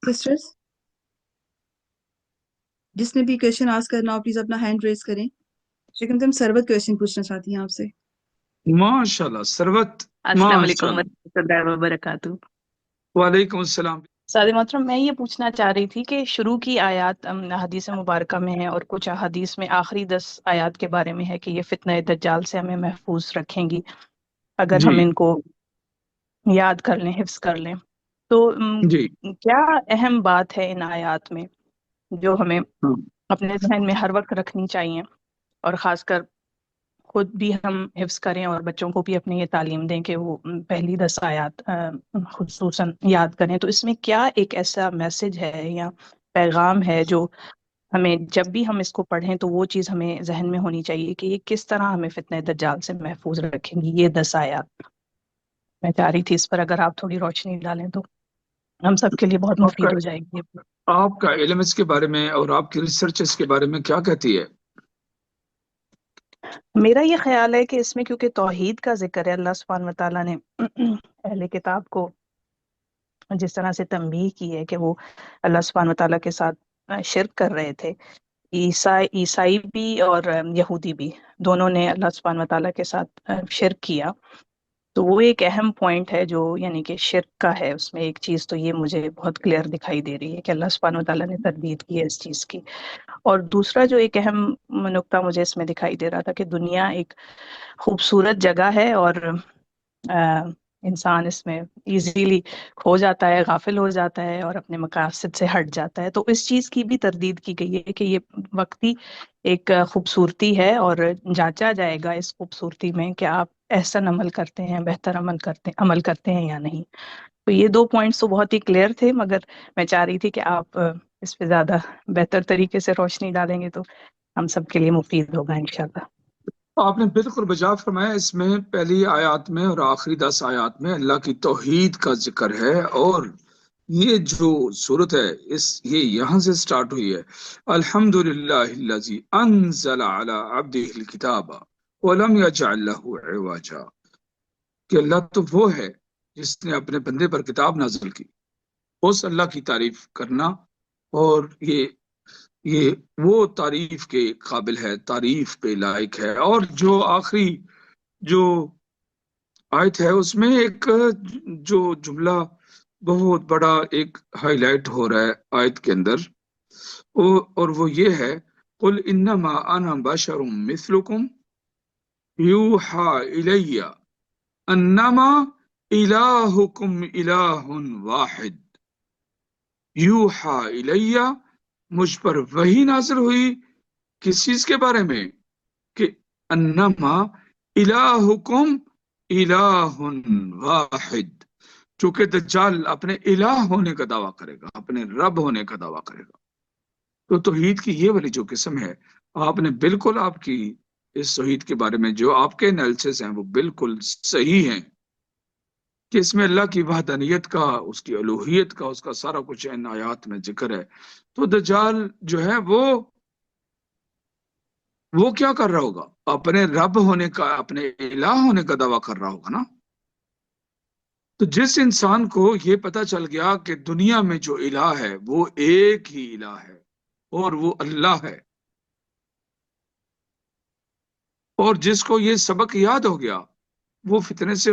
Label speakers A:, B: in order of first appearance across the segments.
A: Sisters جس نے بھی کوشچن آسک کرنا ہو پلیز اپنا ہینڈ ریز کریں. لیکن تم سربت کوشچن پوچھنا چاہتی ہیں آپ سے.
B: ماشاءاللہ سروت.
C: السلام علیکم
B: ماشاءاللہ.
C: ورحمۃ اللہ وبرکاتہ.
B: وعلیکم السلام.
C: سعد محترم، میں یہ پوچھنا چاہ رہی تھی کہ شروع کی آیات حدیث مبارکہ میں ہے اور کچھ حدیث میں آخری 10 آیات کے بارے میں ہے کہ یہ فتنہ دجال سے ہمیں محفوظ رکھیں گی اگر ہم
B: جی
C: ان کو یاد کر لیں، حفظ کر لیں. تو
B: جی
C: کیا اہم بات ہے ان آیات میں جو ہمیں
B: ہاں.
C: اپنے ذہن میں ہر وقت رکھنی چاہیے، اور خاص کر خود بھی ہم حفظ کریں اور بچوں کو بھی اپنے یہ تعلیم دیں کہ وہ پہلی 10 آیات خصوصاً یاد کریں؟ تو اس میں کیا ایک ایسا میسج ہے یا پیغام ہے جو ہمیں جب بھی ہم اس کو پڑھیں تو وہ چیز ہمیں ذہن میں ہونی چاہیے کہ یہ کس طرح ہمیں فتنہ دجال سے محفوظ رکھیں گی یہ 10 آیات؟ میں چاہ رہی تھی اس پر اگر آپ تھوڑی روشنی ڈالیں تو ہم سب کے لیے بہت
B: آپ کا
C: مفید ہو جائے گی.
B: آپ کا علم اس کے بارے میں اور آپ کی ریسرچ اس کے بارے میں کیا کہتی ہے؟
C: میرا یہ خیال ہے کہ اس میں کیونکہ توحید کا ذکر ہے، اللہ سبحانہ و تعالیٰ نے اہل کتاب کو جس طرح سے تنبیہ کی ہے کہ وہ اللہ سبحانہ و تعالیٰ کے ساتھ شرک کر رہے تھے. عیسائی بھی اور یہودی بھی، دونوں نے اللہ سبحانہ و تعالیٰ کے ساتھ شرک کیا. تو وہ ایک اہم پوائنٹ ہے جو یعنی کہ شرک کا ہے. اس میں ایک چیز تو یہ مجھے بہت کلیئر دکھائی دے رہی ہے کہ اللہ سبحانہ و تعالیٰ نے تردید کی ہے اس چیز کی. اور دوسرا جو ایک اہم نقطہ مجھے اس میں دکھائی دے رہا تھا کہ دنیا ایک خوبصورت جگہ ہے اور انسان اس میں ایزیلی کھو جاتا ہے، غافل ہو جاتا ہے اور اپنے مقاصد سے ہٹ جاتا ہے. تو اس چیز کی بھی تردید کی گئی ہے کہ یہ وقتی ایک خوبصورتی ہے اور جانچا جائے گا اس خوبصورتی میں کہ آپ احسن عمل کرتے ہیں، بہتر عمل کرتے ہیں یا نہیں. تو یہ 2 پوائنٹس تو بہت ہی کلیئر تھے، مگر میں چاہ رہی تھی کہ آپ اس پہ زیادہ بہتر طریقے سے روشنی ڈالیں گے تو ہم سب کے لیے مفید ہوگا انشاءاللہ.
B: آپ نے بالکل بجا فرمایا. اس میں پہلی آیات میں اور آخری 10 آیات میں اللہ کی توحید کا ذکر ہے، اور یہ جو صورت ہے یہ یہاں سے سٹارٹ ہوئی ہے. الحمدللہ الذی انزل علی عبدہ الکتاب ولم یجعل لہ عوجا، کہ اللہ تو وہ ہے جس نے اپنے بندے پر کتاب نازل کی. اس اللہ کی تعریف کرنا، اور یہ وہ تعریف کے قابل ہے، تعریف پہ لائق ہے. اور جو آخری جو آیت ہے اس میں ایک جو جملہ بہت بڑا ایک ہائی لائٹ ہو رہا ہے آیت کے اندر، اور وہ یہ ہے قل انما انا بشر مثلکم یوحا الی انما الہکم الہ واحد. یوحا الی، مجھ پر وحی نازل ہوئی کس چیز کے بارے میں؟ کہ انما الہکم الہ واحد، چونکہ دجال اپنے الہ ہونے کا دعویٰ کرے گا، اپنے رب ہونے کا دعویٰ کرے گا. تو توحید کی یہ والی جو قسم ہے، آپ نے بالکل آپ کی اس توحید کے بارے میں جو آپ کے انالیسس ہیں وہ بالکل صحیح ہیں کہ اس میں اللہ کی وحدانیت کا، اس کی الوہیت کا، اس کا سارا کچھ ان آیات میں ذکر ہے. تو دجال جو ہے وہ کیا کر رہا ہوگا؟ اپنے رب ہونے کا، اپنے الہ ہونے کا دعویٰ کر رہا ہوگا نا. تو جس انسان کو یہ پتا چل گیا کہ دنیا میں جو الہ ہے وہ ایک ہی الہ ہے اور وہ اللہ ہے، اور جس کو یہ سبق یاد ہو گیا، وہ فتنے سے،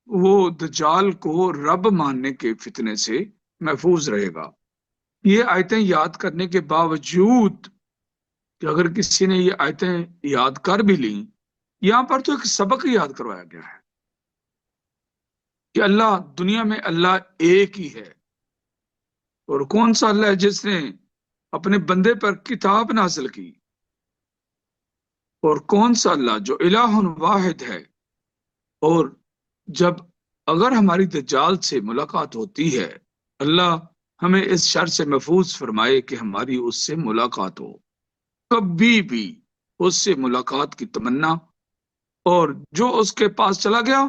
B: وہ دجال کو رب ماننے کے فتنے سے محفوظ رہے گا. یہ آیتیں یاد کرنے کے باوجود کہ اگر کسی نے یہ آیتیں یاد کر بھی لیں، یہاں پر تو ایک سبق یاد کروایا گیا ہے کہ اللہ، دنیا میں اللہ ایک ہی ہے. اور کون سا اللہ ہے؟ جس نے اپنے بندے پر کتاب نازل کی. اور کون سا اللہ جو الہ واحد ہے. اور جب اگر ہماری دجال سے ملاقات ہوتی ہے، اللہ ہمیں اس شر سے محفوظ فرمائے کہ ہماری اس سے ملاقات ہو، کبھی بھی اس سے ملاقات کی تمنا، اور جو اس کے پاس چلا گیا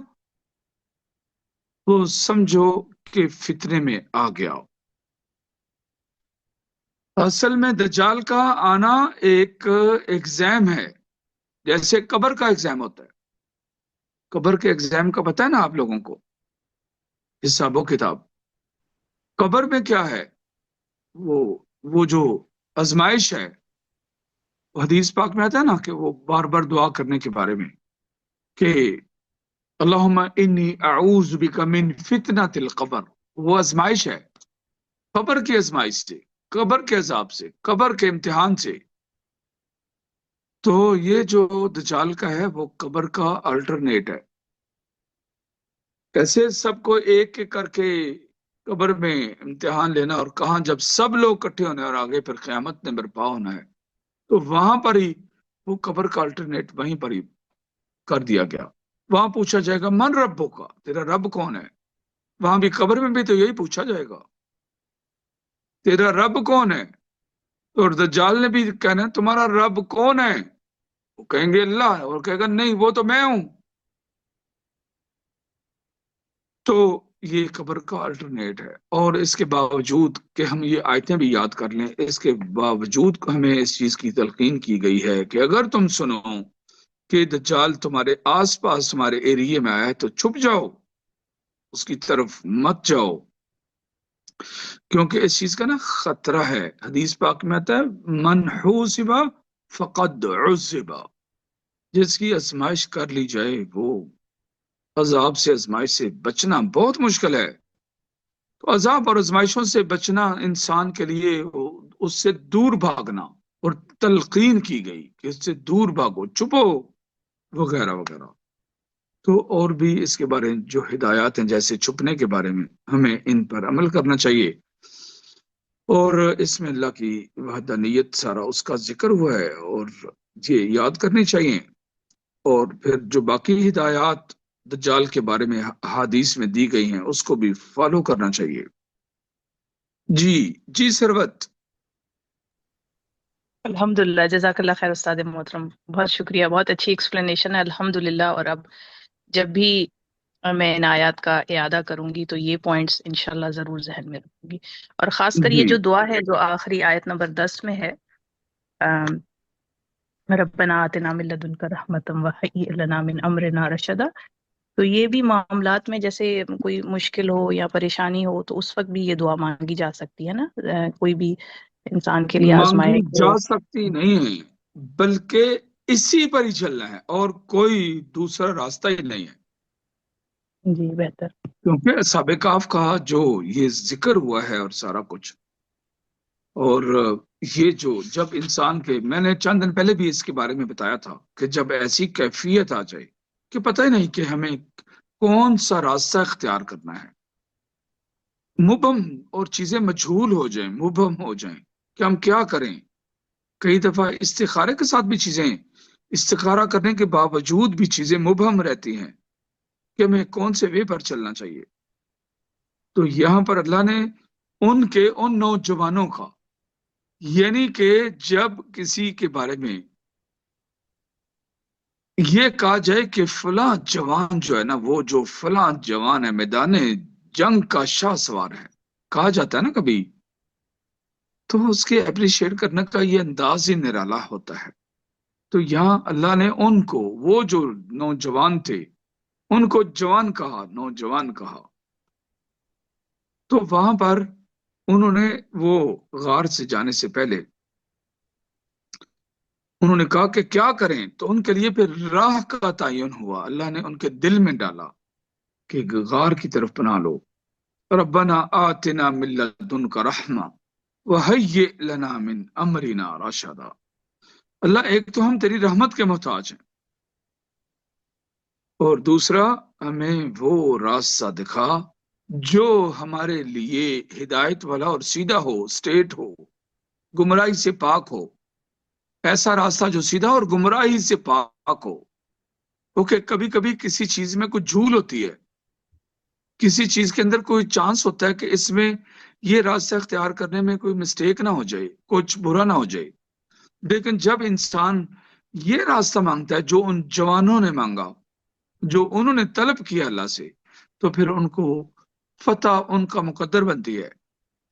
B: وہ سمجھو کہ فتنے میں آ گیا. اصل میں دجال کا آنا ایک ایگزام ہے، جیسے قبر کا ایگزام ہوتا ہے. قبر کے ایگزام کا پتہ ہے نا آپ لوگوں کو، حساب و کتاب. قبر میں کیا ہے؟ وہ جو آزمائش ہے، حدیث پاک میں آتا ہے نا کہ وہ بار بار دعا کرنے کے بارے میں کہ اللہم انی اعوذ بک من فتنۃ القبر، وہ آزمائش ہے، قبر کی آزمائش سے، قبر کے عذاب سے، قبر کے امتحان سے۔ تو یہ جو دجال کا ہے وہ قبر کا الٹرنیٹ ہے۔ کیسے سب کو ایک ایک کر کے قبر میں امتحان لینا، اور کہاں جب سب لوگ اکٹھے ہونے اور آگے پھر قیامت نے برپا ہونا ہے، تو وہاں پر ہی وہ قبر کا الٹرنیٹ وہیں پر ہی کر دیا گیا۔ وہاں پوچھا جائے گا من ربوں کا، تیرا رب کون ہے؟ وہاں بھی قبر میں بھی تو یہی پوچھا جائے گا، تیرا رب کون ہے؟ اور دجال نے بھی کہنا تمہارا رب کون ہے؟ وہ کہیں گے اللہ، اور کہے گا نہیں وہ تو میں ہوں۔ تو یہ قبر کا الٹرنیٹ ہے، اور اس کے باوجود کہ ہم یہ آیتیں بھی یاد کر لیں، اس کے باوجود ہمیں اس چیز کی تلقین کی گئی ہے کہ اگر تم سنو کہ دجال تمہارے آس پاس تمہارے ایریے میں آیا ہے تو چھپ جاؤ، اس کی طرف مت جاؤ، کیونکہ اس چیز کا نا خطرہ ہے۔ حدیث پاک میں آتا ہے من حوسب فقد عذب، جس کی آزمائش کر لی جائے وہ عذاب سے، آزمائش سے بچنا بہت مشکل ہے۔ تو عذاب اور آزمائشوں سے بچنا انسان کے لیے اس سے دور بھاگنا، اور تلقین کی گئی کہ اس سے دور بھاگو، چھپو، وغیرہ وغیرہ۔ تو اور بھی اس کے بارے میں جو ہدایات ہیں جیسے چھپنے کے بارے میں، ہمیں ان پر عمل کرنا چاہیے، اور اس میں اللہ کی وحدانیت سارا اس کا ذکر ہوا ہے، اور یہ یاد کرنی چاہیے۔ اور پھر جو باقی ہدایات دجال کے بارے میں حدیث میں دی گئی ہیں اس کو بھی فالو کرنا چاہیے۔ جی سروت۔
C: الحمدللہ، جزاک اللہ خیر استاد محترم، بہت شکریہ، بہت اچھی ایکسپلینیشن ہے الحمدللہ۔ اور اب جب بھی میں ان آیات کا اعادہ کروں گی تو یہ پوائنٹس انشاءاللہ ضرور ذہن میں رکھوں گی، اور خاص کر یہ
B: جی
C: جو دعا ہے جو آخری آیت نمبر 10 میں ہے، ربنا آتنا من لدنک رحمۃ وہیئ لنا من امرنا رشدا، تو یہ بھی معاملات میں جیسے کوئی مشکل ہو یا پریشانی ہو تو اس وقت بھی یہ دعا مانگی جا سکتی ہے نا، کوئی بھی انسان کے لیے
B: مانگی
C: آزمائے
B: جا
C: ہو۔
B: سکتی نہیں ہے، بلکہ اسی پر ہی چلنا ہے، اور کوئی دوسرا راستہ ہی نہیں ہے،
C: جی بہتر۔
B: کیونکہ اصحاب کہف کا جو یہ ذکر ہوا ہے اور سارا کچھ، اور یہ جو جب انسان کے، میں نے چند دن پہلے بھی اس کے بارے میں بتایا تھا کہ جب ایسی کیفیت آ جائے کہ پتہ ہی نہیں کہ ہمیں کون سا راستہ اختیار کرنا ہے، مبہم اور چیزیں مجہول ہو جائیں، مبہم ہو جائیں کہ ہم کیا کریں۔ کئی دفعہ استخارے کے ساتھ بھی چیزیں، استخارہ کرنے کے باوجود بھی چیزیں مبہم رہتی ہیں کہ ہمیں کون سے وے پر چلنا چاہیے۔ تو یہاں پر اللہ نے ان نوجوانوں کا، یعنی کہ جب کسی کے بارے میں یہ کہا جائے کہ فلاں جوان جو ہے نا، وہ جو فلاں جوان ہے میدان جنگ کا شاہ سوار ہے، کہا جاتا ہے نا کبھی، تو اس کے اپریشیٹ کرنے کا یہ انداز ہی نرالا ہوتا ہے۔ تو یہاں اللہ نے ان کو، وہ جو نوجوان تھے ان کو جوان کہا، نوجوان کہا۔ تو وہاں پر انہوں نے وہ غار سے جانے سے پہلے انہوں نے کہا کہ کیا کریں، تو ان کے لیے پھر راہ کا تعین ہوا، اللہ نے ان کے دل میں ڈالا کہ غار کی طرف پناہ لو۔ ربنا آتنا من لدنک رحمہ وہیئ لنا من امرنا رشدا، اللہ ایک تو ہم تیری رحمت کے محتاج ہیں، اور دوسرا ہمیں وہ راستہ دکھا جو ہمارے لیے ہدایت والا اور سیدھا ہو، سٹیٹ ہو، گمراہی سے پاک ہو، ایسا راستہ جو سیدھا اور گمراہی سے پاک ہو۔ کیونکہ کبھی کبھی کسی چیز میں کچھ جھول ہوتی ہے، کسی چیز کے اندر کوئی چانس ہوتا ہے کہ اس میں یہ راستہ اختیار کرنے میں کوئی مسٹیک نہ ہو جائے، کچھ برا نہ ہو جائے۔ لیکن جب انسان یہ راستہ مانگتا ہے جو ان جوانوں نے مانگا، جو انہوں نے طلب کیا اللہ سے، تو پھر ان کو فتح ان کا مقدر بنتی ہے،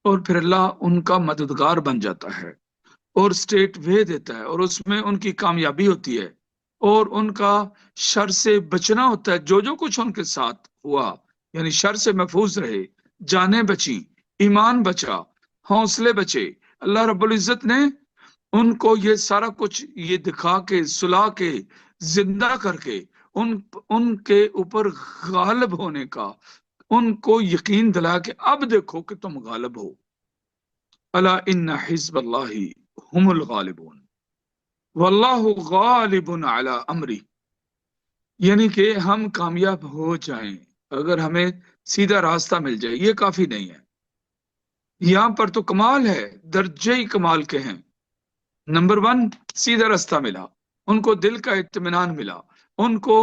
B: اور پھر اللہ ان کا مددگار بن جاتا ہے، اور سٹیٹ وے دیتا ہے، اور اس میں ان کی کامیابی ہوتی ہے، اور ان کا شر سے بچنا ہوتا ہے۔ جو کچھ ان کے ساتھ ہوا، یعنی شر سے محفوظ رہے، جانیں بچیں، ایمان بچا، حوصلے بچے. اللہ رب العزت نے ان کو یہ سارا کچھ یہ دکھا کے سلا کے زندہ کر کے ان کے اوپر غالب ہونے کا ان کو یقین دلا کہ اب دیکھو کہ تم غالب ہو. الا ان حزب اللہ هم الغالبون واللہ غالب علی امری. یعنی کہ ہم کامیاب ہو جائیں اگر ہمیں سیدھا راستہ مل جائے یہ کافی نہیں ہے. یہاں پر تو کمال ہے، درجے ہی کمال کے ہیں. نمبر 1 سیدھا راستہ ملا، ان کو دل کا اطمینان ملا، ان کو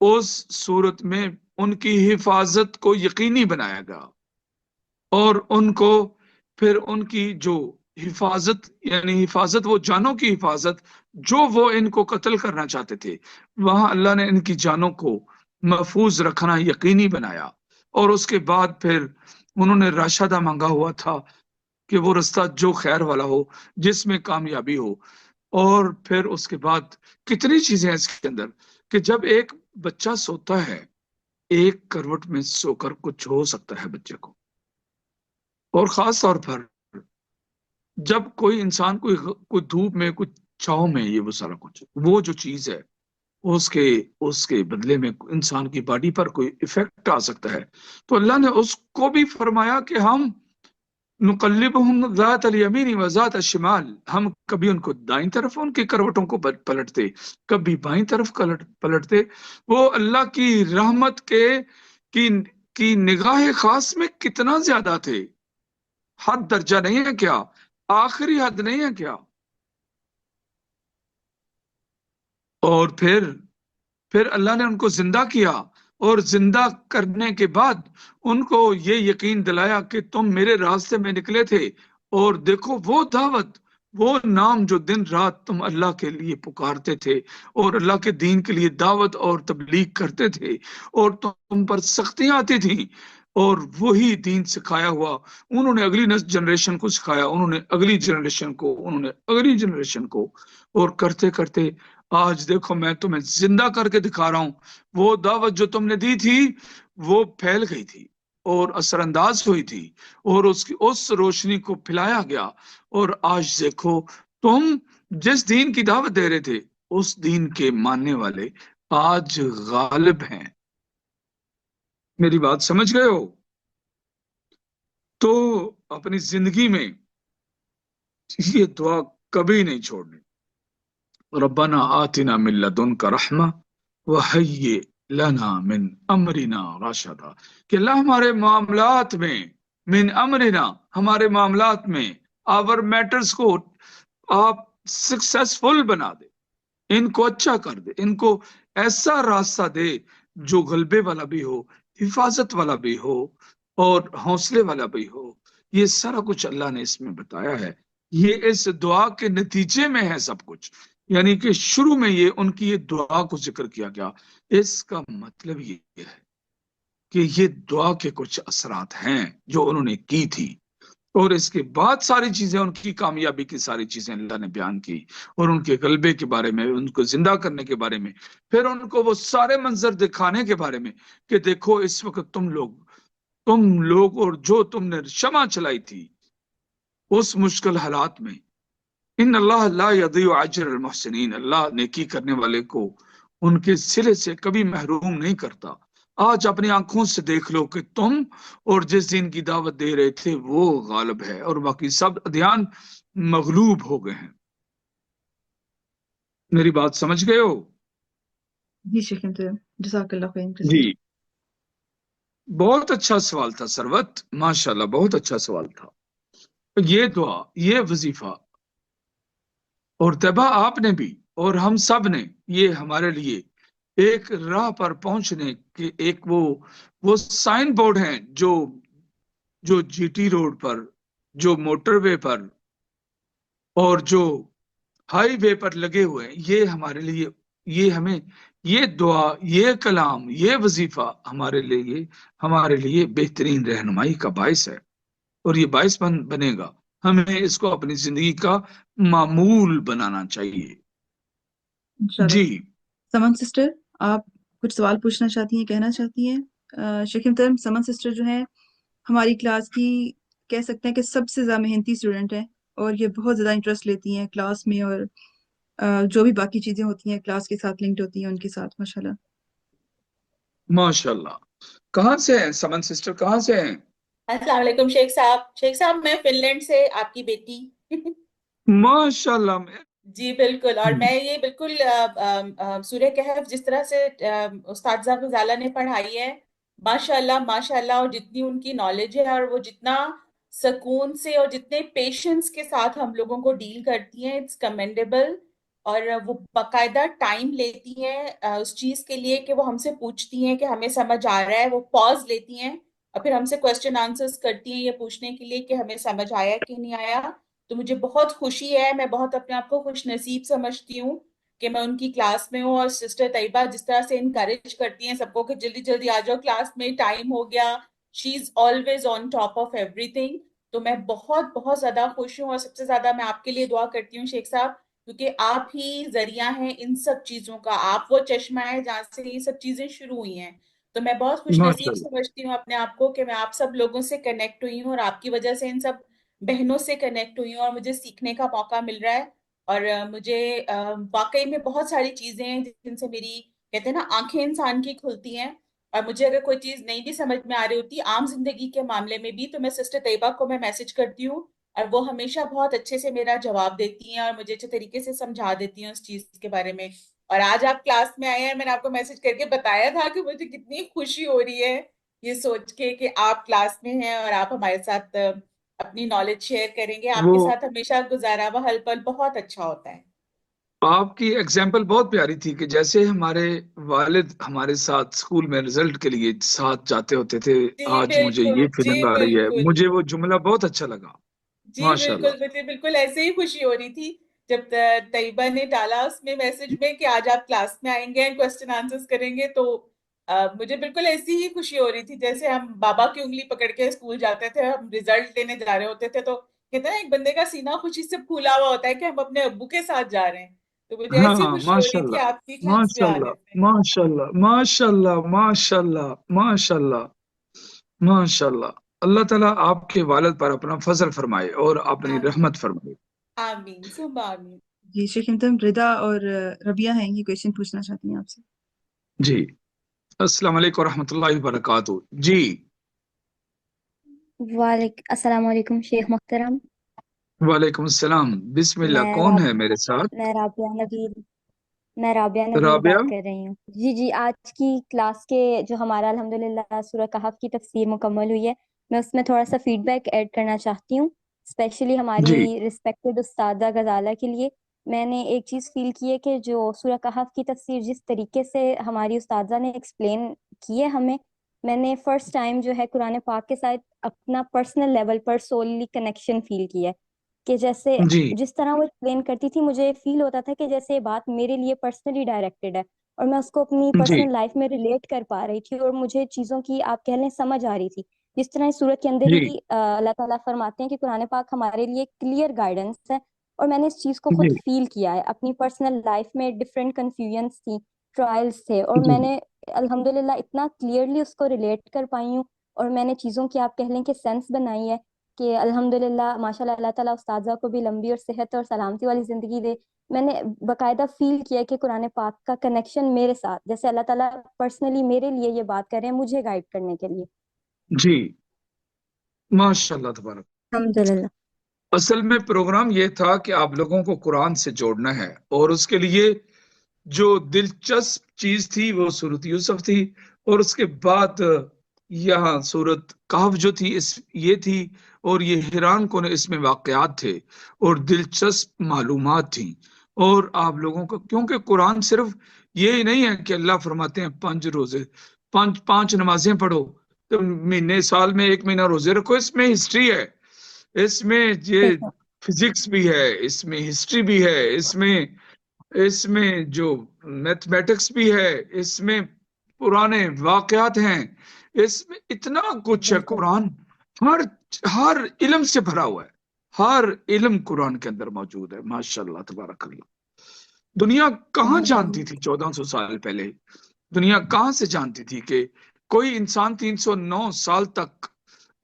B: اس صورت میں ان کی حفاظت کو یقینی بنایا گیا، اور ان کو پھر ان کی جو حفاظت یعنی حفاظت وہ جانوں کی حفاظت جو وہ ان کو قتل کرنا چاہتے تھے وہاں اللہ نے ان کی جانوں کو محفوظ رکھنا یقینی بنایا. اور اس کے بعد پھر انہوں نے راشدہ مانگا ہوا تھا کہ وہ رستہ جو خیر والا ہو جس میں کامیابی ہو. اور پھر اس کے بعد کتنی چیزیں ہیں اس کے اندر کہ جب ایک بچہ سوتا ہے ایک کروٹ میں سو کر کچھ ہو سکتا ہے بچے کو، اور خاص طور پر جب کوئی انسان کوئی دھوپ میں کوئی چھاؤں میں یہ وہ سارا کچھ وہ جو چیز ہے اس کے بدلے میں انسان کی باڈی پر کوئی ایفیکٹ آ سکتا ہے. تو اللہ نے اس کو بھی فرمایا کہ ہم نقلبہم ذات الیمین و ذات الشمال، ہم کبھی ان کو دائیں طرف ان کی کروٹوں کو پلٹتے کبھی بائیں طرف پلٹتے. وہ اللہ کی رحمت کی نگاہ خاص میں کتنا زیادہ تھے. حد درجہ نہیں ہے کیا، آخری حد نہیں ہے کیا. اور پھر اللہ نے ان کو زندہ کیا، اور زندہ کرنے کے بعد ان کو یہ یقین دلایا کہ تم میرے راستے میں نکلے تھے، اور دیکھو وہ دعوت وہ نام جو دن رات تم اللہ کے لیے پکارتے تھے اور اللہ کے دین کے لیے دعوت اور تبلیغ کرتے تھے، اور تم پر سختیاں آتی تھیں، اور وہی دین سکھایا ہوا انہوں نے اگلی جنریشن کو سکھایا، انہوں نے اگلی جنریشن کو، انہوں نے اگلی جنریشن کو، اور کرتے کرتے آج دیکھو میں تمہیں زندہ کر کے دکھا رہا ہوں. وہ دعوت جو تم نے دی تھی وہ پھیل گئی تھی اور اثر انداز ہوئی تھی، اور اس روشنی کو پھیلایا گیا. اور آج دیکھو تم جس دین کی دعوت دے رہے تھے اس دین کے ماننے والے آج غالب ہیں. میری بات سمجھ گئے ہو؟ تو اپنی زندگی میں یہ دعا کبھی نہیں چھوڑنی. ربنا آتنا من لدنک رحمہ وہیئ لنا من امرنا راشدا، کہ اللہ ہمارے معاملات میں من امرنا ہمارے معاملات میں آور میٹرز کو آپ سکسیسفل بنا دے، ان کو اچھا کر دے، ان کو ایسا راستہ دے جو غلبے والا بھی ہو، حفاظت والا بھی ہو، اور حوصلے والا بھی ہو. یہ سارا کچھ اللہ نے اس میں بتایا ہے. یہ اس دعا کے نتیجے میں ہے سب کچھ، یعنی کہ شروع میں یہ ان کی یہ دعا کو ذکر کیا گیا. اس کا مطلب یہ ہے کہ یہ دعا کے کچھ اثرات ہیں جو انہوں نے کی تھی، اور اس کے بعد ساری چیزیں ان کی کامیابی کی ساری چیزیں اللہ نے بیان کی، اور ان کے غلبے کے بارے میں، ان کو زندہ کرنے کے بارے میں، پھر ان کو وہ سارے منظر دکھانے کے بارے میں کہ دیکھو اس وقت تم لوگ اور جو تم نے شمع چلائی تھی اس مشکل حالات میں، ان اللہ لا یضیع اجر المحسنین، اللہ نیکی کرنے والے کو ان کے صلے سے کبھی محروم نہیں کرتا. آج اپنی آنکھوں سے دیکھ لو کہ تم اور جس دین کی دعوت دے رہے تھے وہ غالب ہے، اور باقی سب ادیان مغلوب ہو گئے ہیں. میری بات سمجھ گئے ہو؟
A: جی شیخ محترم، جزاک اللہ خیر.
B: جی بہت اچھا سوال تھا سروت، ماشاءاللہ بہت اچھا سوال تھا. یہ دعا، یہ وظیفہ، اور طیبہ آپ نے بھی اور ہم سب نے، یہ ہمارے لیے ایک راہ پر پہنچنے کے ایک وہ سائن بورڈ ہیں جو جی ٹی روڈ پر، جو موٹر وے پر اور جو ہائی وے پر لگے ہوئے ہیں، یہ ہمارے لیے، یہ ہمیں یہ دعا، یہ کلام، یہ وظیفہ ہمارے لیے بہترین رہنمائی کا باعث ہے، اور یہ باعث بنے گا. ہمیں اس کو اپنی زندگی کا معمول بنانا چاہیے.
A: انشاءاللہ.
B: جی
A: سمن سسٹر، آپ کچھ سوال پوچھنا چاہتی ہیں، کہنا چاہتی ہیں؟ شیخ محترم، سمن سسٹر جو ہیں ہماری کلاس کی کہہ سکتے ہیں کہ سب سے زیادہ محنتی اسٹوڈنٹ ہیں اور یہ بہت زیادہ انٹرسٹ لیتی ہیں کلاس میں، اور جو بھی باقی چیزیں ہوتی ہیں کلاس کے ساتھ لنکڈ ہوتی ہیں ان کے ساتھ ماشاءاللہ۔
B: ماشاء اللہ۔ کہاں سے ہیں سمن سسٹر، کہاں سے ہیں؟
D: السلام علیکم شیخ صاحب۔ شیخ صاحب میں فن لینڈ سے آپ کی بیٹی
B: ماشاء اللہ۔
D: جی بالکل، اور میں یہ بالکل سورہ کہف جس طرح سے استاذہ غزالہ نے پڑھائی ہے، ماشاء اللہ، اور جتنی ان کی نالج ہے اور وہ جتنا سکون سے اور جتنے پیشنس کے ساتھ ہم لوگوں کو ڈیل کرتی ہیں، اٹس کمینڈیبل۔ اور وہ باقاعدہ ٹائم لیتی ہیں اس چیز کے لیے کہ وہ ہم سے پوچھتی ہیں کہ ہمیں سمجھ آ رہا ہے، وہ پاز لیتی ہیں اور پھر ہم سے کوسچن آنسرز کرتی ہیں یہ پوچھنے کے لیے کہ ہمیں سمجھ آیا کہ نہیں آیا۔ تو مجھے بہت خوشی ہے، میں بہت اپنے آپ کو خوش نصیب سمجھتی ہوں کہ میں ان کی کلاس میں ہوں، اور سسٹر طیبہ جس طرح سے انکریج کرتی ہیں سب کو کہ جلدی جلدی آ جاؤ کلاس میں، ٹائم ہو گیا، she is always on top of ایوری تھنگ۔ تو میں بہت بہت زیادہ خوش ہوں، اور سب سے زیادہ میں آپ کے لیے دعا کرتی ہوں شیخ صاحب، کیونکہ آپ ہی ذریعہ ہیں ان سب چیزوں کا، آپ وہ چشمہ ہے جہاں سے یہ سب چیزیں شروع ہوئی ہیں۔ تو میں بہت خوش
B: ماشاء
D: نصیب
B: اللہ۔
D: سمجھتی ہوں اپنے آپ کو کہ میں آپ سب لوگوں سے کنیکٹ ہوئی ہوں، اور آپ کی وجہ سے ان سب بہنوں سے کنیکٹ ہوئی ہوں، اور مجھے سیکھنے کا موقع مل رہا ہے۔ اور مجھے واقعی میں بہت ساری چیزیں ہیں جن سے میری کہتے ہیں نا آنکھیں انسان کی کھلتی ہیں، اور مجھے اگر کوئی چیز نہیں بھی سمجھ میں آ رہی ہوتی عام زندگی کے معاملے میں بھی، تو میں سسٹر طیبہ کو میں میسج کرتی ہوں اور وہ ہمیشہ بہت اچھے سے میرا جواب دیتی ہیں اور مجھے اچھے طریقے سے سمجھا دیتی ہیں اس چیز کے بارے میں۔ اور آج آپ کلاس میں آئے ہیں، میں نے آپ کو میسج کر کے بتایا تھا کہ مجھے کتنی خوشی ہو رہی ہے یہ سوچ کے کہ آپ کلاس میں ہیں اور آپ ہمارے ساتھ اپنی نالج شیئر کریں گے۔ آپ
B: وہ
D: کے ساتھ ہمیشہ گزارا ہوا حل پل بہت اچھا ہوتا ہے۔
B: آپ کی ایگزامپل بہت پیاری تھی کہ جیسے ہمارے والد ہمارے ساتھ اسکول میں رزلٹ کے لیے ساتھ جاتے ہوتے تھے،
D: جی
B: آج مجھے
D: بالکل،
B: یہ
D: جی
B: فیلنگ آ رہی ہے،
D: بالکل،
B: مجھے وہ جملہ بہت اچھا لگا۔
D: جی
B: ماشاء
D: بالکل،
B: اللہ۔
D: مجھے بالکل ایسے ہی خوشی ہو رہی تھی جب طیبہ نے ڈالا اس میں میسج میں کہ آج آپ کلاس میں آئیں گے، کوسچن آنسرز کریں گے، تو مجھے بالکل ایسی ہی خوشی ہو رہی تھی جیسے ہم بابا کی انگلی پکڑ کے اسکول جاتے تھے، ہم ریزلٹ لینے جا رہے ہوتے تھے، تو کہتے ہیں ایک بندے کا سینہ خوشی سے پھولا ہوا ہوتا ہے کہ ہم اپنے ابو کے ساتھ جا رہے ہیں۔ تو مجھے ایسی
B: ہاں،
D: خوشی ہو
B: ماشاء
D: رہی تھی
B: اللہ،
D: آپ کی کلاس میں
B: ماشاء اللہ،
D: آنے سے۔
B: ماشاء اللہ، ماشاء اللہ، ماشاء اللہ، ماشاء اللہ، ماشاء اللہ۔ اللہ تعالیٰ آپ کے والد پر اپنا فضل فرمائے اور اپنی
D: آمین،
B: رحمت فرمائے۔
D: آمین ثم آمین۔
A: جی شیخ امتم، رضا اور ربیہ ہیں، یہ کویشچن پوچھنا چاہتی ہیں آپ سے۔
B: جی، السلام علیکم ورحمۃ اللہ وبرکاتہ۔ جی،
E: السلام علیکم شیخ محترم۔
B: وعلیکم السلام۔ بسم اللہ،
E: میں
B: کون ہے میرے ساتھ؟
E: میں رابعہ نوید میں رابعہ نوید
B: رابعہ۔
E: بات کر رہی ہوں۔ جی آج کی کلاس کے جو ہمارا الحمدللہ سورہ کہف کی تفسیر مکمل ہوئی ہے، میں اس میں تھوڑا سا فیڈ بیک ایڈ کرنا چاہتی ہوں، اسپیشلی ہماری
B: جی،
E: رسپیکٹڈ استاذہ غزالہ کے لیے۔ میں نے ایک چیز فیل کی ہے کہ جو سورہ کہف کی تفسیر جس طریقے سے ہماری استاذہ نے ایکسپلین کی ہے ہمیں، میں نے فرسٹ ٹائم جو ہے قرآن پاک کے ساتھ اپنا پرسنل لیول پر سولی کنیکشن فیل کیا ہے، کہ جیسے
B: جی،
E: جس طرح وہ ایکسپلین کرتی تھی مجھے فیل ہوتا تھا کہ جیسے یہ بات میرے لیے پرسنلی ڈائریکٹڈ ہے، اور میں اس کو اپنی
B: جی،
E: پرسنل لائف میں ریلیٹ کر پا رہی تھی، اور مجھے چیزوں کی آپ کہہ لیں سمجھ آ رہی تھی۔ جس طرح اس صورت کے اندر
B: جی،
E: ہی اللہ تعالیٰ فرماتے ہیں کہ قرآن پاک ہمارے لیے کلیئر گائیڈنس ہے، اور میں نے اس چیز کو
B: جی،
E: خود فیل کیا ہے اپنی پرسنل لائف میں۔ ڈفرینٹ کنفیوژنس تھی، ٹرائلس تھے، اور
B: جی،
E: میں نے الحمدللہ اتنا کلیئرلی اس کو ریلیٹ کر پائی ہوں، اور میں نے چیزوں کی آپ کہہ لیں کہ سینس بنائی ہے کہ الحمدللہ ماشاء اللہ تعالیٰ استاذہ کو بھی لمبی اور صحت اور سلامتی والی زندگی دے۔ میں نے باقاعدہ فیل کیا کہ قرآن پاک کا کنیکشن میرے ساتھ، جیسے اللہ تعالیٰ پرسنلی میرے لیے یہ بات کر رہے ہیں مجھے گائیڈ کرنے کے لیے۔
B: جی، ماشاء اللہ تبارک۔
E: الحمدللہ۔
B: اصل میں پروگرام یہ تھا کہ آپ لوگوں کو قرآن سے جوڑنا ہے، اور اس کے لیے جو دلچسپ چیز تھی وہ سورۃ یوسف تھی، اور اس کے بعد یہاں سورۃ کہف جو تھی یہ تھی، اور یہ حیران کن اس میں واقعات تھے اور دلچسپ معلومات تھیں۔ اور آپ لوگوں کو کیونکہ قرآن صرف یہ نہیں ہے کہ اللہ فرماتے ہیں 5 روزے 5 نمازیں پڑھو، تو مہینے سال میں 1 مہینہ روزے رکھو، اس میں ہسٹری ہے، اس میں یہ فزکس بھی ہے، اس میں ہسٹری بھی ہے، اس میں جو میتھمیٹکس بھی ہے، اس میں پرانے واقعات ہیں، اس میں اتنا کچھ ہے۔
E: بالکل
B: قرآن ہر علم سے بھرا ہوا ہے، ہر علم قرآن کے اندر موجود ہے۔ ماشاء اللہ تبارک اللہ۔ دنیا کہاں
E: الحمدللہ۔
B: جانتی تھی 1400 سال پہلے؟ دنیا کہاں سے جانتی تھی کہ کوئی انسان 309 سال تک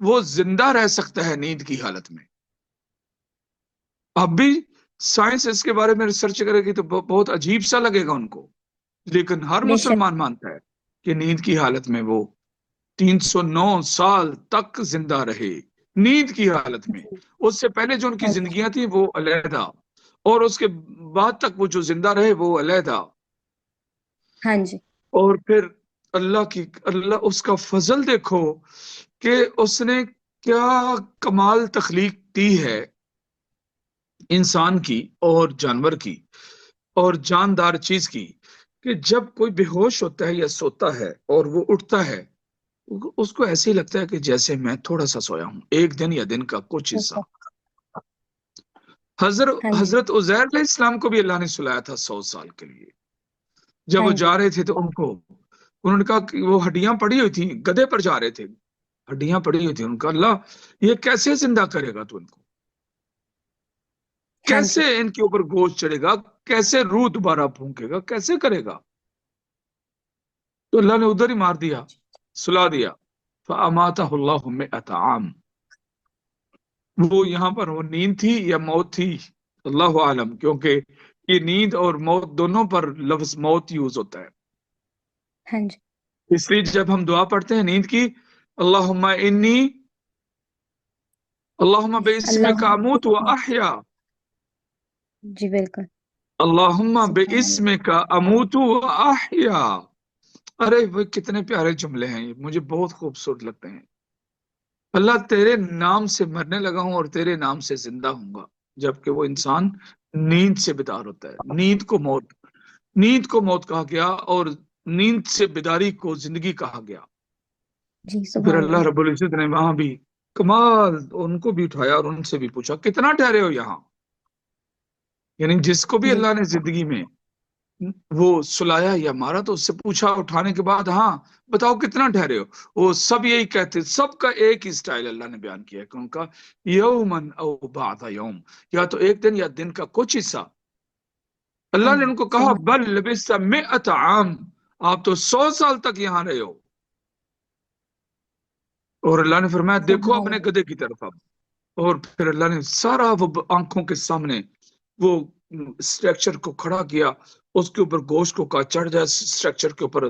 B: وہ زندہ رہ سکتا ہے نیند کی حالت میں. اب بھی سائنس اس کے بارے میں ریسرچ کرے گی تو بہت عجیب سا لگے گا ان کو، لیکن ہر
E: بے شک
B: مسلمان مانتا ہے کہ نیند کی حالت میں وہ 309 سال تک زندہ رہے نیند کی حالت میں. اس سے پہلے جو ان کی
E: ہاں جی
B: زندگیاں تھیں وہ علیحدہ، اور اس کے بعد تک وہ جو زندہ رہے وہ علیحدہ.
E: ہاں جی
B: اور پھر اللہ اس کا فضل دیکھو کہ اس نے کیا کمال تخلیق دی ہے انسان کی اور جانور کی اور جاندار چیز کی، کہ جب کوئی بے ہوش ہوتا ہے یا سوتا ہے اور وہ اٹھتا ہے، اس کو ایسے ہی لگتا ہے کہ جیسے میں تھوڑا سا سویا ہوں، ایک دن یا دن کا کچھ حصہ.
E: ہاں جی
B: حضرت عزیر علیہ السلام کو بھی اللہ نے سلایا تھا 100 سال کے لیے. جب
E: ہاں
B: وہ
E: جی
B: جا رہے تھے تو انہوں نے کہا کہ وہ ہڈیاں پڑی ہوئی تھیں، گدھے پر جا رہے تھے، ہڈیاں پڑی ہوئی تھیں. ان کا اللہ یہ کیسے زندہ کرے گا تو ان کو،
E: ہاں جی
B: کیسے ان کے اوپر گوشت چڑھے گا، کیسے روح دوبارہ پھونکے گا، کیسے کرے گا؟ تو اللہ نے ادھر ہی مار دیا، سلا دیا. فَأَمَاتَهُ اللَّهُ مِئَةَ عَامٍ. وہ یہاں پر وہ نیند تھی یا موت تھی، اللہ عالم، کیونکہ یہ نیند اور موت دونوں پر لفظ موت یوز ہوتا ہے.
E: ہاں جی
B: اس لیے جب ہم دعا پڑھتے ہیں نیند کی، اللہم انی، اللہم بِاسْمِكَ
E: اللہ
B: اموت و احیا،
E: جی بالکل
B: اللہم
E: سبحان اللہ
B: بِاسْمِكَ اموت و احیا. ارے وہ کتنے پیارے جملے ہیں، یہ مجھے بہت خوبصورت لگتے ہیں. اللہ تیرے نام سے مرنے لگا ہوں اور تیرے نام سے زندہ ہوں گا. جبکہ وہ انسان نیند سے بیدار ہوتا ہے. نیند کو موت کہا گیا اور نیند سے بیداری کو زندگی کہا گیا.
E: جی
B: پھر
E: سبحان
B: اللہ
E: اللہ
B: رب العزت نے وہاں بھی کمال ان کو بھی اٹھایا اور ان سے بھی پوچھا کتنا ٹھہرے ہو یہاں. یعنی جس کو بھی
E: جی
B: اللہ نے زندگی میں وہ سلایا یا مارا تو اس سے پوچھا اٹھانے کے بعد، ہاں بتاؤ کتنا ٹھہرے ہو. وہ سب یہی کہتے، سب کا ایک ہی سٹائل اللہ نے بیان کیا ہے کہ ان کا یومن او بعد یوم، یا تو ایک دن یا دن کا کچھ حصہ. اللہ
E: ہاں
B: نے
E: جی
B: ان کو کہا
E: سبحان
B: بل لبثت 100 عام، آپ تو 100 سال تک یہاں رہے ہو. اور اللہ نے فرمایا دیکھو
E: سبحان
B: اپنے
E: اللہ
B: گدھے کی طرف اب. اور پھر اللہ نے سارا وہ آنکھوں کے سامنے وہ اسٹرکچر کو کھڑا کیا، اس کے اوپر گوشت کو کہا چڑھ جائے اسٹرکچر کے اوپر،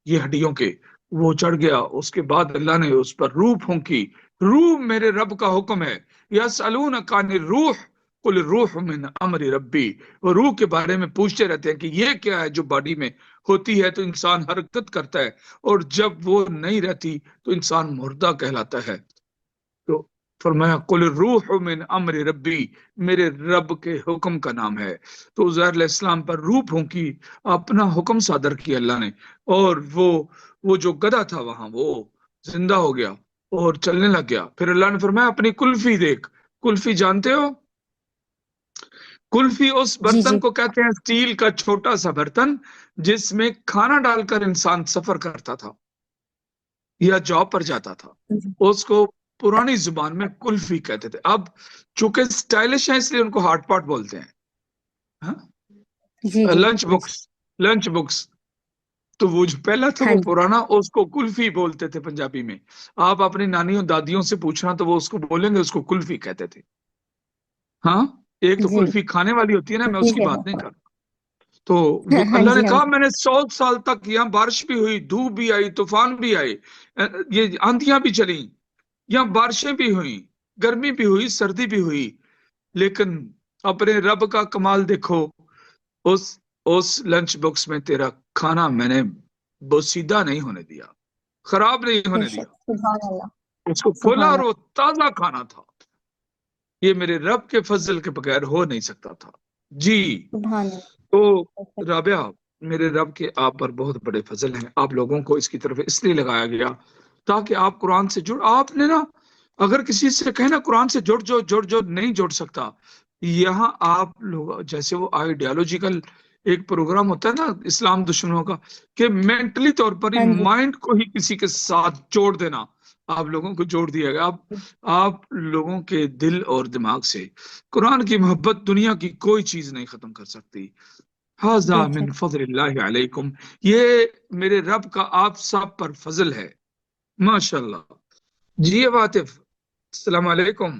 B: یہ ہڈیوں کے، وہ چڑھ گیا. اس کے بعد اللہ نے اس پر روح پھونکی. روح میرے رب کا حکم ہے. یسألونک عن الروح قل الروح من امر ربی. وہ روح کے بارے میں پوچھتے رہتے ہیں کہ یہ کیا ہے جو باڈی میں ہوتی ہے تو انسان حرکت کرتا ہے، اور جب وہ نہیں رہتی تو انسان مردہ کہلاتا ہے. تو فرمایا قل الروح من امر ربی، میرے رب کے حکم کا نام ہے. تو عزیر علیہ السلام پر روح پھونکی، اپنا حکم صادر کیا اللہ نے، اور وہ جو گدھا تھا وہاں وہ زندہ ہو گیا اور چلنے لگ گیا. پھر اللہ نے فرمایا اپنی کلفی دیکھ. کلفی جانتے ہو؟ کلفی اس
E: جی
B: برتن
E: جی
B: کو کہتے ہیں، اسٹیل کا چھوٹا سا برتن جس میں کھانا ڈال کر انسان سفر کرتا تھا یا جاب پر جاتا تھا. اس کو پرانی زبان میں کلفی کہتے تھے. اب چونکہ سٹائلش ہیں اس لیے ان کو ہارٹ پاٹ بولتے ہیں. ہاں؟
E: جی جی
B: لنچ بکس تو وہ جو پہلا تھا
E: ہاں
B: وہ
E: جی
B: پرانا، اس کو کلفی بولتے تھے پنجابی میں. آپ اپنی نانیوں دادیوں سے پوچھنا تو وہ اس کو بولیں گے، اس کو کلفی کہتے تھے. ہاں، ایک تو
E: جی
B: کلفی کھانے والی ہوتی ہے نا، میں اس
E: ٹھیک
B: کی
E: ہے
B: بات نہیں کر. تو وہ
E: ہاں
B: اللہ نے
E: جی ہاں
B: کہا
E: جی
B: میں نے 100 سال تک یہاں بارش بھی ہوئی، دھوپ بھی آئی، طوفان بھی آئے، یہ آندھیاں بھی چلی، یہاں بارشیں بھی ہوئیں، گرمی بھی ہوئی، سردی بھی ہوئی، لیکن اپنے رب کا کمال دیکھو. اس لنچ باکس میں تیرا کھانا میں نے بوسیدہ نہیں ہونے دیا، خراب نہیں
E: بے
B: ہونے دیا.
E: شک سبحان اللہ
B: اس کو کھولا
E: سبحان
B: اور وہ تازہ کھانا تھا. یہ میرے رب کے فضل کے بغیر ہو نہیں سکتا تھا. جی.
E: سبحان
B: تو
E: اللہ
B: رابعہ، میرے رب کے آپ پر بہت بڑے فضل ہیں. آپ لوگوں کو اس کی طرف اس لیے لگایا گیا تاکہ آپ قرآن سے آپ نے نا، اگر کسی سے کہنا قرآن سے جڑ جو نہیں جڑ سکتا، یہاں آپ لوگ جیسے وہ آئیڈیالوجیکل ایک پروگرام ہوتا ہے نا اسلام دشمنوں کا، کہ مینٹلی طور پر ہی
E: ہاں جی
B: مائنڈ کو ہی کسی کے ساتھ جوڑ دینا، آپ لوگوں کو جوڑ دیا گیا. آپ لوگوں کے دل اور دماغ سے قرآن کی محبت دنیا کی کوئی چیز نہیں ختم کر سکتی. ھذا
E: بے
B: من
E: شک
B: فضل اللہ علیکم، یہ میرے رب کا آپ سب پر فضل ہے. ماشاءاللہ. جی عاطف، السلام علیکم.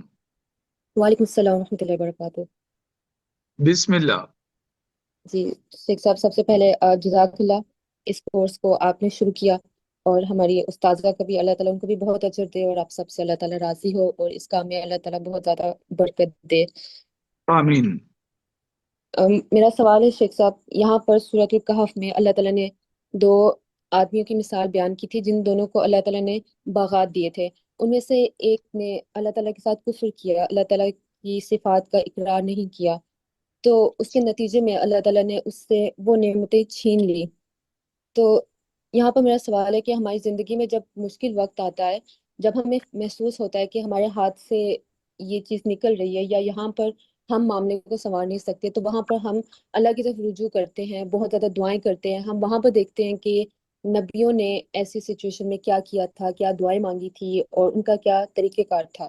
F: وعلیکم السلام ورحمۃ اللہ وبرکاتہ.
B: بسم اللہ.
F: جی شیخ صاحب، سب سے پہلے جزاک اللہ، اس کورس کو آپ نے شروع کیا، اور ہماری استاذہ کا بھی اللہ تعالیٰ ان کو بھی بہت اجر دے، اور آپ سب سے اللہ تعالیٰ راضی ہو، اور اس کام میں اللہ تعالیٰ بہت زیادہ برکت دے.
B: آمین.
F: میرا سوال ہے شیخ صاحب، یہاں پر سورۃ الکہف میں اللہ تعالیٰ نے دو آدمیوں کی مثال بیان کی تھی جن دونوں کو اللہ تعالیٰ نے باغات دیے تھے. ان میں سے ایک نے اللہ تعالیٰ کے ساتھ کفر کیا، اللہ تعالیٰ کی صفات کا اقرار نہیں کیا، تو اس کے نتیجے میں اللہ تعالیٰ نے اس سے وہ نعمتیں چھین لی. تو یہاں پر میرا سوال ہے کہ ہماری زندگی میں جب مشکل وقت آتا ہے، جب ہمیں محسوس ہوتا ہے کہ ہمارے ہاتھ سے یہ چیز نکل رہی ہے، یا یہاں پر ہم معاملے کو سنوار نہیں سکتے، تو وہاں پر ہم اللہ کی طرف رجوع کرتے ہیں، بہت زیادہ دعائیں کرتے ہیں. ہم وہاں پر دیکھتے ہیں کہ نبیوں نے ایسی سچویشن میں کیا کیا تھا، کیا دعائیں مانگی تھی، اور ان کا کیا طریقہ کار تھا.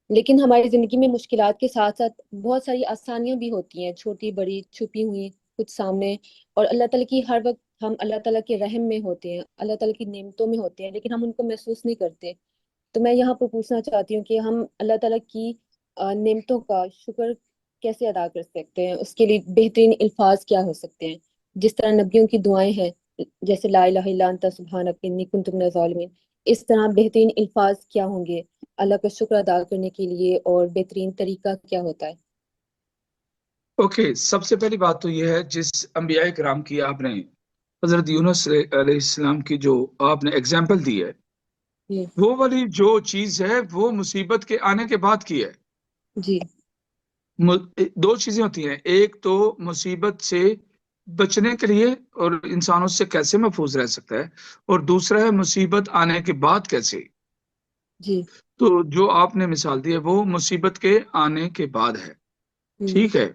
F: لیکن ہماری زندگی میں مشکلات کے ساتھ ساتھ بہت ساری آسانیاں بھی ہوتی ہیں، چھوٹی بڑی چھپی ہوئی کچھ سامنے، اور اللہ تعالیٰ کی ہر وقت ہم اللہ تعالیٰ کے رحم میں ہوتے ہیں، اللہ تعالیٰ کی نعمتوں میں ہوتے ہیں، لیکن ہم ان کو محسوس نہیں کرتے. تو میں یہاں پر پوچھنا چاہتی ہوں کہ ہم اللہ تعالیٰ کی نعمتوں کا شکر کیسے ادا کر سکتے ہیں، اس کے لیے بہترین الفاظ کیا ہو سکتے ہیں. جس طرح نبیوں کی دعائیں ہیں، جیسے لا الہ الا انت سبحانک انی کنت من الظالمین، اس طرح بہترین الفاظ کیا ہوں گے اللہ کا شکر ادا کرنے کے لیے، اور بہترین طریقہ کیا ہوتا ہے؟
B: اوکے، سب سے پہلی بات تو یہ ہے، جس انبیاء کرام کی آپ نے حضرت یونس علیہ السلام کی جو آپ نے اگزامپل دی ہے،
F: جی
B: وہ والی جو چیز ہے وہ مصیبت کے آنے کے بعد کی ہے.
F: جی
B: دو چیزیں ہوتی ہیں، ایک تو مصیبت سے بچنے کے لیے اور انسان اس سے کیسے محفوظ رہ سکتا ہے، اور دوسرا ہے مصیبت آنے کے بعد کیسے.
F: جی
B: تو جو آپ نے مثال دی ہے وہ مصیبت کے آنے کے بعد ہے. ٹھیک ہے.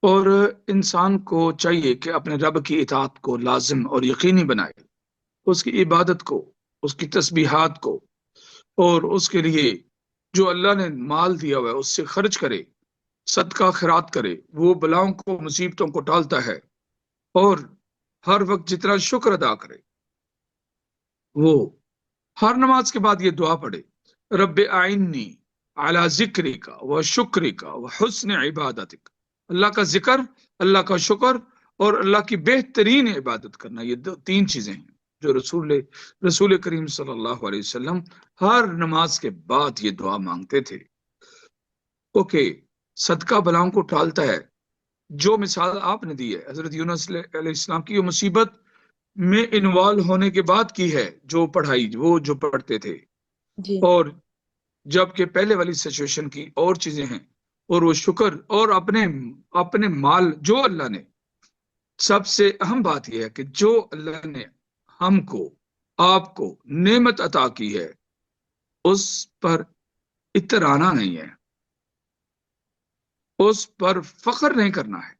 B: اور انسان کو چاہیے کہ اپنے رب کی اطاعت کو لازم اور یقینی بنائے، اس کی عبادت کو، اس کی تسبیحات کو، اور اس کے لیے جو اللہ نے مال دیا ہوا ہے اس سے خرچ کرے، صدقہ خیرات کرے. وہ بلاؤں کو، مصیبتوں کو ٹالتا ہے، اور ہر وقت جتنا شکر ادا کرے. وہ ہر نماز کے بعد یہ دعا پڑھے، رب اعنی علی ذکرک و شکرک و حسن عبادتک. اللہ کا ذکر، اللہ کا شکر، اور اللہ کی بہترین عبادت کرنا، یہ تین چیزیں ہیں جو رسول کریم صلی اللہ علیہ وسلم ہر نماز کے بعد یہ دعا مانگتے تھے. اوکے، صدقہ بلاؤں کو ٹالتا ہے. جو مثال آپ نے دی ہے حضرت یونس علیہ السلام کی، یہ مصیبت میں انوالو ہونے کے بعد کی ہے، جو پڑھائی وہ جو پڑھتے تھے.
F: جی
B: اور جبکہ پہلے والی سچویشن کی اور چیزیں ہیں، اور وہ شکر اور اپنے مال، جو اللہ نے، سب سے اہم بات یہ ہے کہ جو اللہ نے ہم کو، آپ کو نعمت عطا کی ہے، اس پر اترانا نہیں ہے، اس پر فخر نہیں کرنا ہے،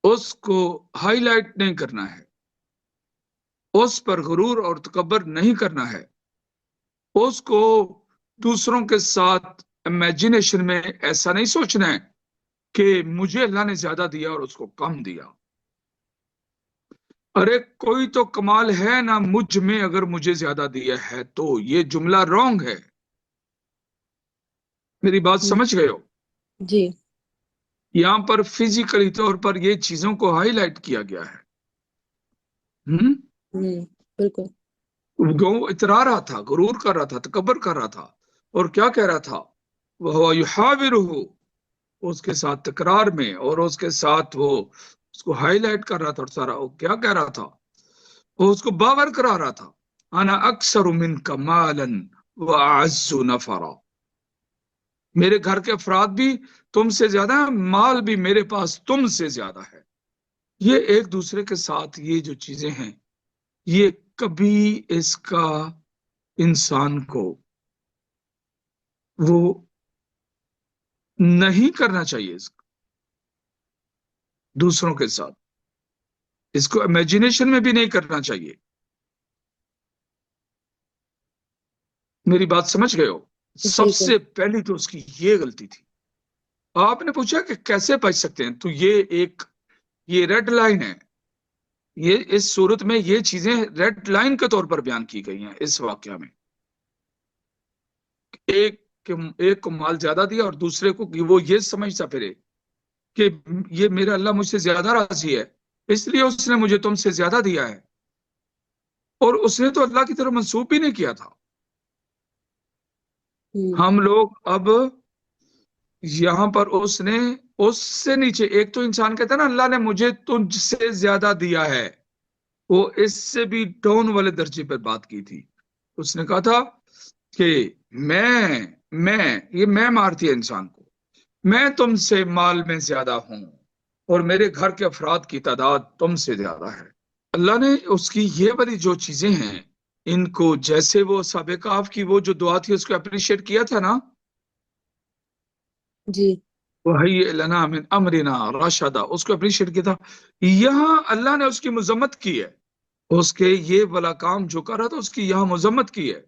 B: اس کو ہائی لائٹ نہیں کرنا ہے، اس پر غرور اور تکبر نہیں کرنا ہے، اس کو دوسروں کے ساتھ امیجنیشن میں ایسا نہیں سوچنا ہے کہ مجھے اللہ نے زیادہ دیا اور اس کو کم دیا. ارے کوئی تو کمال ہے نا مجھ میں، اگر مجھے زیادہ دیا ہے تو. یہ جملہ رانگ ہے. میری بات سمجھ گئے ہو؟
F: جی
B: یہاں پر فزیکلی طور پر یہ چیزوں کو ہائی لائٹ کیا گیا ہے.
F: بالکل.
B: وہ اترا رہا تھا، غرور کر رہا تھا، تکبر کر رہا تھا، اور کیا کہہ رہا تھا، وہ یحاورہ، اس کے ساتھ تکرار میں، اور اس کے ساتھ وہ اس کو ہائی لائٹ کر رہا تھا. اور سارا وہ کیا کہہ رہا تھا، وہ اس کو باور کرا رہا تھا، انا اکثر منک مالا واعز نفرا. میرے گھر کے افراد بھی تم سے زیادہ ہیں، مال بھی میرے پاس تم سے زیادہ ہے. یہ ایک دوسرے کے ساتھ یہ جو چیزیں ہیں، یہ کبھی اس کا انسان کو وہ نہیں کرنا چاہیے. اس کو دوسروں کے ساتھ اس کو امیجنیشن میں بھی نہیں کرنا چاہیے. میری بات سمجھ گئے ہو؟ سب سے پہلی تو اس کی یہ غلطی تھی. آپ نے پوچھا کہ کیسے بچ سکتے ہیں، تو یہ ریڈ لائن ہے. یہ اس صورت میں یہ چیزیں ریڈ لائن کے طور پر بیان کی گئی ہیں اس واقعہ میں. ایک کو مال زیادہ دیا اور دوسرے کو وہ یہ سمجھتا پھرے کہ یہ میرا اللہ مجھ سے زیادہ راضی ہے، اس لیے اس نے مجھے تم سے زیادہ دیا ہے، اور اس نے تو اللہ کی طرف منسوب بھی نہیں کیا تھا۔ ہم لوگ اب یہاں پر اس نے اس سے نیچے، ایک تو انسان کہتا ہے نا اللہ نے مجھے تجھ سے زیادہ دیا ہے، وہ اس سے بھی ڈاؤن والے درجے پر بات کی تھی۔ اس نے کہا تھا کہ میں مارتی ہے انسان کو، میں تم سے مال میں زیادہ ہوں اور میرے گھر کے افراد کی تعداد تم سے زیادہ ہے۔ اللہ نے اس کی یہ والی جو چیزیں ہیں ان کو، جیسے وہ سابق کہف کی وہ جو دعا تھی اس کو اپریشیٹ کیا تھا نا،
F: جی
B: وَهَيِّئْ لَنَا مِنْ أَمْرِنَا رَشَدًا، اس کو اپریشیٹ کیا تھا۔ یہاں اللہ نے اس کی مذمت کی ہے، اس کے یہ والا کام جو کر رہا تھا اس کی یہاں مذمت کی ہے۔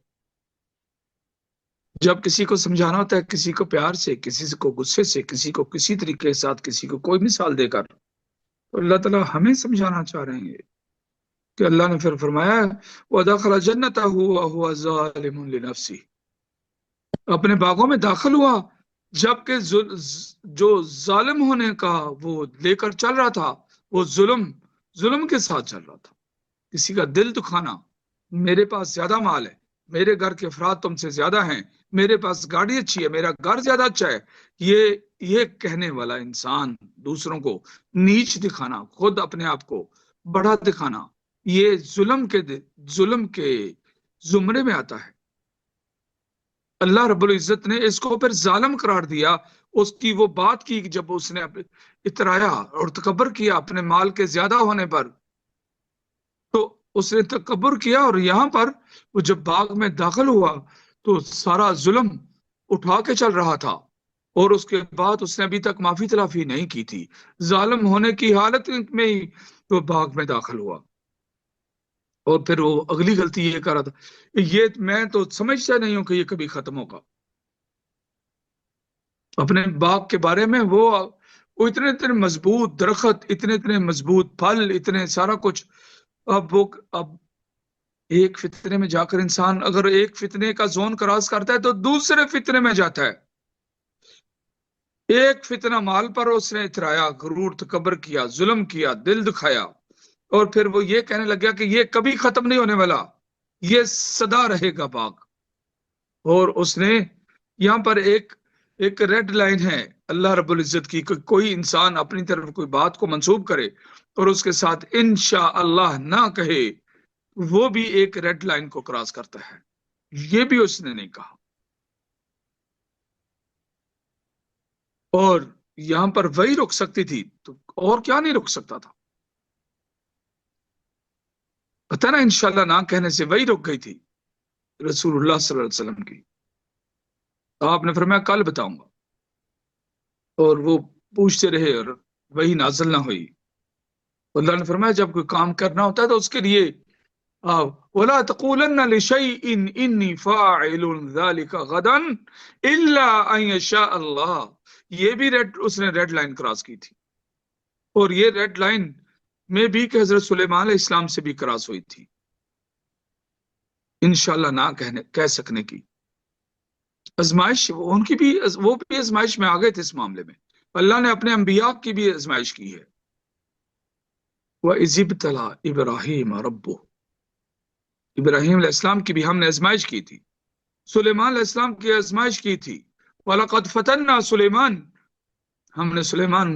B: جب کسی کو سمجھانا ہوتا ہے، کسی کو پیار سے، کسی کو غصے سے، کسی کو کسی طریقے کے ساتھ، کسی کو کوئی مثال دے کر، تو اللہ تعالیٰ ہمیں سمجھانا چاہ رہے ہیں کہ اللہ نے پھر فرمایا وَدَخَلَ جَنَّتَهُ وَهُوَ ظَالِمٌ لِنَفْسِهِ، اپنے باغوں میں داخل ہوا جبکہ جو ظالم ہونے کا وہ لے کر چل رہا تھا، وہ ظلم کے ساتھ چل رہا تھا، کسی کا دل دکھانا، میرے پاس زیادہ مال ہے، میرے گھر کے افراد تم سے زیادہ ہیں، میرے پاس گاڑی اچھی ہے، میرا گھر زیادہ اچھا ہے، یہ کہنے والا انسان دوسروں کو نیچ دکھانا، خود اپنے آپ کو بڑا دکھانا، یہ ظلم کے زمرے میں آتا ہے۔ اللہ رب العزت نے اس کو پھر ظالم قرار دیا، اس کی وہ بات کی جب اس نے اترایا اور تکبر کیا اپنے مال کے زیادہ ہونے پر، تو اس نے تکبر کیا، اور یہاں پر وہ جب باغ میں داخل ہوا تو سارا ظلم اٹھا کے چل رہا تھا، اور اس کے بعد اس نے ابھی تک معافی تلافی نہیں کی تھی، ظالم ہونے کی حالت میں ہی وہ باغ میں داخل ہوا، اور پھر وہ اگلی غلطی یہ کر رہا تھا، یہ میں تو سمجھتا نہیں ہوں کہ یہ کبھی ختم ہوگا۔ اپنے باغ کے بارے میں وہ اتنے مضبوط درخت، اتنے مضبوط پھل، اتنے سارا کچھ، اب ایک فتنے میں جا کر انسان اگر ایک فتنے کا زون کراس کرتا ہے تو دوسرے فتنے میں جاتا ہے۔ ایک فتنہ مال پر اس نے اترایا، غرور، تکبر کیا، ظلم کیا، دل دکھایا، اور پھر وہ یہ کہنے لگ گیا کہ یہ کبھی ختم نہیں ہونے والا، یہ سدا رہے گا باغ۔ اور اس نے یہاں پر ایک ریڈ لائن ہے اللہ رب العزت کی، کہ کوئی انسان اپنی طرف کوئی بات کو منسوب کرے اور اس کے ساتھ انشاءاللہ نہ کہے، وہ بھی ایک ریڈ لائن کو کراس کرتا ہے، یہ بھی اس نے نہیں کہا۔ اور یہاں پر وہی رک سکتی تھی تو اور کیا نہیں رک سکتا تھا، پتہ نا انشاءاللہ نہ کہنے سے وہی رک گئی تھی رسول اللہ صلی اللہ علیہ وسلم کی۔ آپ نے فرمایا کل بتاؤں گا، اور وہ پوچھتے رہے اور وہی نازل نہ ہوئی۔ اللہ نے فرمایا جب کوئی کام کرنا ہوتا ہے تو اس کے لیے وَلَا تَقُولَنَّ لِشَيْءٍ إِنِّي فَاعِلٌ ذَلِكَ غَدًا إِلَّا أَن يَشَاءَ اللَّهُ، یہ بھی اس نے ریڈ لائن کراس کی تھی، اور یہ ریڈ لائن میں بھی کہ حضرت سلیمان علیہ السلام سے بھی کراس ہوئی تھی، انشاءاللہ نہ کہہ سکنے کی ازمائش، ان کی بھی وہ بھی ازمائش میں آ گئے تھے اس معاملے میں۔ اللہ نے اپنے انبیاء کی بھی ازمائش کی ہے۔ وَإِذِ ابْتَلَىٰ إِبْرَاهِيمَ رَبُّهُ، ابراہیم علیہ السلام کی بھی ہم نے ازمائش کی تھی، سلیمان علیہ السلام کی ازمائش کی تھی۔ وَلَقَدْ فَتَنَّا سُلَيْمَانَ، ہم نے سلیمان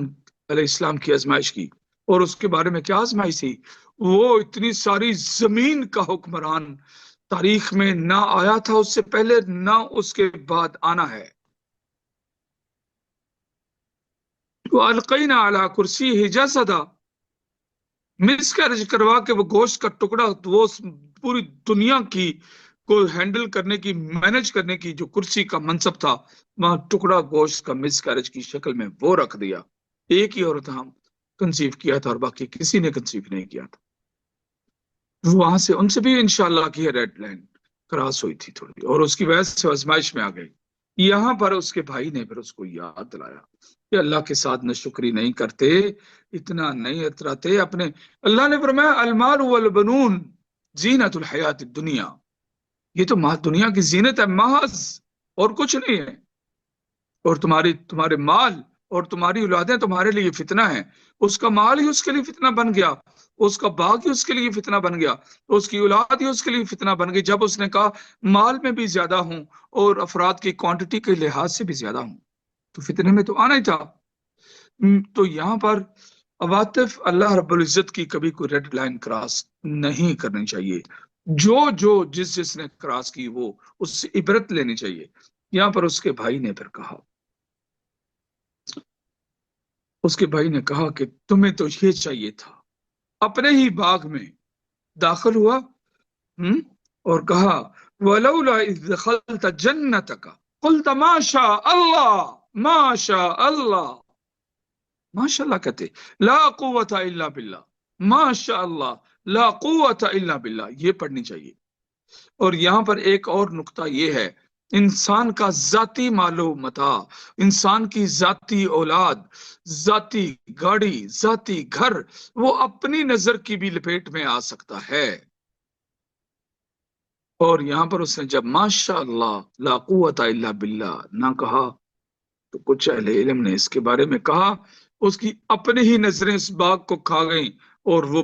B: علیہ السلام کی ازمائش کی، اور اس کے بارے میں کیا ازمائش تھی؟ وہ اتنی ساری زمین کا حکمران تاریخ میں نہ آیا تھا اس سے پہلے نہ اس کے بعد آنا ہے۔ وَأَلْقَيْنَا عَلَىٰ كُرْسِيِّهِ جَسَدًا، مس کیرج کروا کے وہ گوشت کا ٹکڑا، وہ پوری دنیا کی کو ہینڈل کرنے کی، مینج کرنے کی جو کرسی کا منصب تھا، وہاں ٹکڑا گوشت کا مس کیرج کی شکل میں وہ رکھ دیا۔ ایک ہی عورت ہم کنسیو کیا تھا اور باقی کسی نے کنسیو نہیں کیا تھا۔ وہاں سے ان سے بھی انشاءاللہ کی ریڈ لائن کراس ہوئی تھی تھوڑی، اور اس کی وجہ سے آزمائش میں آ گئی۔ یہاں پر اس کے بھائی نے پھر اس کو یاد دلایا کہ اللہ کے ساتھ ناشکری نہیں کرتے، اتنا نہیں اتراتے اپنے۔ اللہ نے فرمایا المال والبنون زینت الحیات الدنیا، یہ تو دنیا کی زینت ہے محض، اور کچھ نہیں ہے. اور تمہارے مال اور تمہاری اولادیں تمہارے لیے فتنہ ہیں. اس کا مال ہی اس کے لیے فتنہ بن گیا, اس کا باغ ہی اس کے لیے فتنہ بن گیا, اس کی اولاد ہی اس کے لیے فتنہ بن گئی, جب اس نے کہا مال میں بھی زیادہ ہوں اور افراد کی کوانٹٹی کے لحاظ سے بھی زیادہ ہوں, تو فتنے میں تو آنا ہی تھا. تو یہاں پر عواطف اللہ رب العزت کی کبھی کوئی ریڈ لائن کراس نہیں کرنی چاہیے. جو جس نے کراس کی وہ اس سے عبرت لینی چاہیے. یہاں پر اس کے بھائی نے پھر کہا, اس کے بھائی نے کہا کہ تمہیں تو یہ چاہیے تھا. اپنے ہی باغ میں داخل ہوا اور کہا وَلَوْلَا إِذْ دَخَلْتَ جَنَّتَكَ قُلْتَ مَا شَاءَ اللَّهُ مَا شَاءَ اللَّهُ. ماشاء اللہ کہتے لا قوت الا باللہ, ماشاء اللہ لا قوت الا باللہ, یہ پڑھنی چاہیے. اور یہاں پر ایک اور نقطہ یہ ہے, انسان کا ذاتی مال و متاع, انسان کی ذاتی اولاد, ذاتی گاڑی, ذاتی گھر, وہ اپنی نظر کی بھی لپیٹ میں آ سکتا ہے. اور یہاں پر اس نے جب ماشاء اللہ لا قوت الا باللہ نہ کہا, تو کچھ اہل علم نے اس کے بارے میں کہا اس کی اپنی ہی نظریں اس باغ کو کھا گئیں اور وہ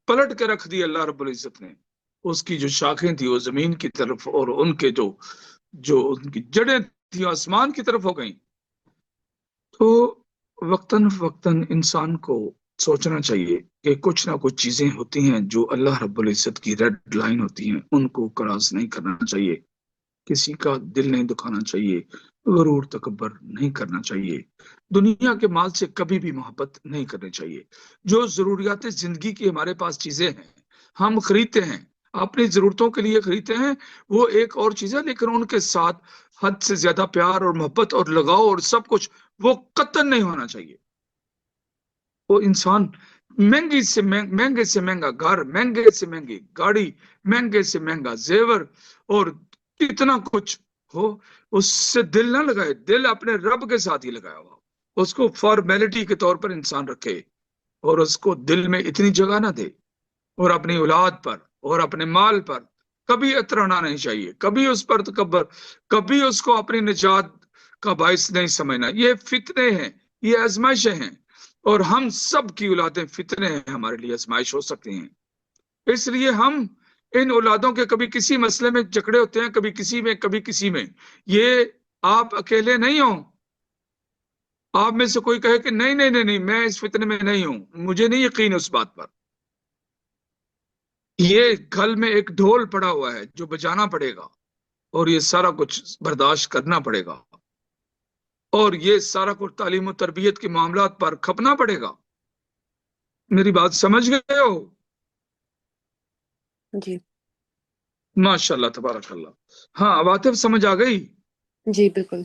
B: پلٹ کے رکھ دی اللہ رب العزت نے. اس کی جو شاخیں تھی وہ زمین کی طرف اور ان کے جو ان کی جڑیں تھی آسمان کی طرف ہو گئیں. تو وقتاً فوقتاً انسان کو سوچنا چاہیے کہ کچھ نہ کچھ چیزیں ہوتی ہیں جو اللہ رب العزت کی ریڈ لائن ہوتی ہیں, ان کو کراس نہیں کرنا چاہیے. کسی کا دل نہیں دکھانا چاہیے, غرور تکبر نہیں کرنا چاہیے, دنیا کے مال سے کبھی بھی محبت نہیں کرنی چاہیے. جو ضروریات زندگی کی ہمارے پاس چیزیں ہیں ہم خریدتے ہیں, اپنی ضرورتوں کے لیے خریدتے ہیں, وہ ایک اور چیز ہے, لیکن ان کے ساتھ حد سے زیادہ پیار اور محبت اور لگاؤ اور سب کچھ وہ قطعاً نہیں ہونا چاہیے. وہ انسان مہنگے سے مہنگا گھر, مہنگے سے مہنگی گاڑی, مہنگے سے مہنگا زیور اور کتنا کچھ ہو, اس سے دل نہ لگائے, دل اپنے رب کے ساتھ ہی لگایا ہوا, اس کو فارمیلٹی کے طور پر انسان رکھے اور اس کو دل میں اتنی جگہ نہ دے. اور اپنی اولاد پر اور اپنے مال پر کبھی اترانا نہیں چاہیے, کبھی اس پر تکبر, کبھی اس کو اپنی نجات کا باعث نہیں سمجھنا. یہ فتنے ہیں, یہ آزمائشیں ہیں, اور ہم سب کی اولادیں فتنے ہیں, ہمارے لیے آزمائش ہو سکتی ہیں. اس لیے ہم ان اولادوں کے کبھی کسی مسئلے میں جکڑے ہوتے ہیں, کبھی کسی میں کبھی کسی میں. یہ آپ اکیلے نہیں ہوں. آپ میں سے کوئی کہے کہ نہیں نہیں نہیں نہیں میں اس فتنے میں نہیں ہوں, مجھے نہیں یقین اس بات پر. یہ گھر میں ایک ڈھول پڑا ہوا ہے جو بجانا پڑے گا, اور یہ سارا کچھ برداشت کرنا پڑے گا, اور یہ سارا کچھ تعلیم و تربیت کے معاملات پر کھپنا پڑے گا. میری بات سمجھ گئے ہو؟
F: جی
B: ماشاء اللہ تبارک اللہ. ہاں عواطف سمجھ آ گئی؟
F: جی بالکل.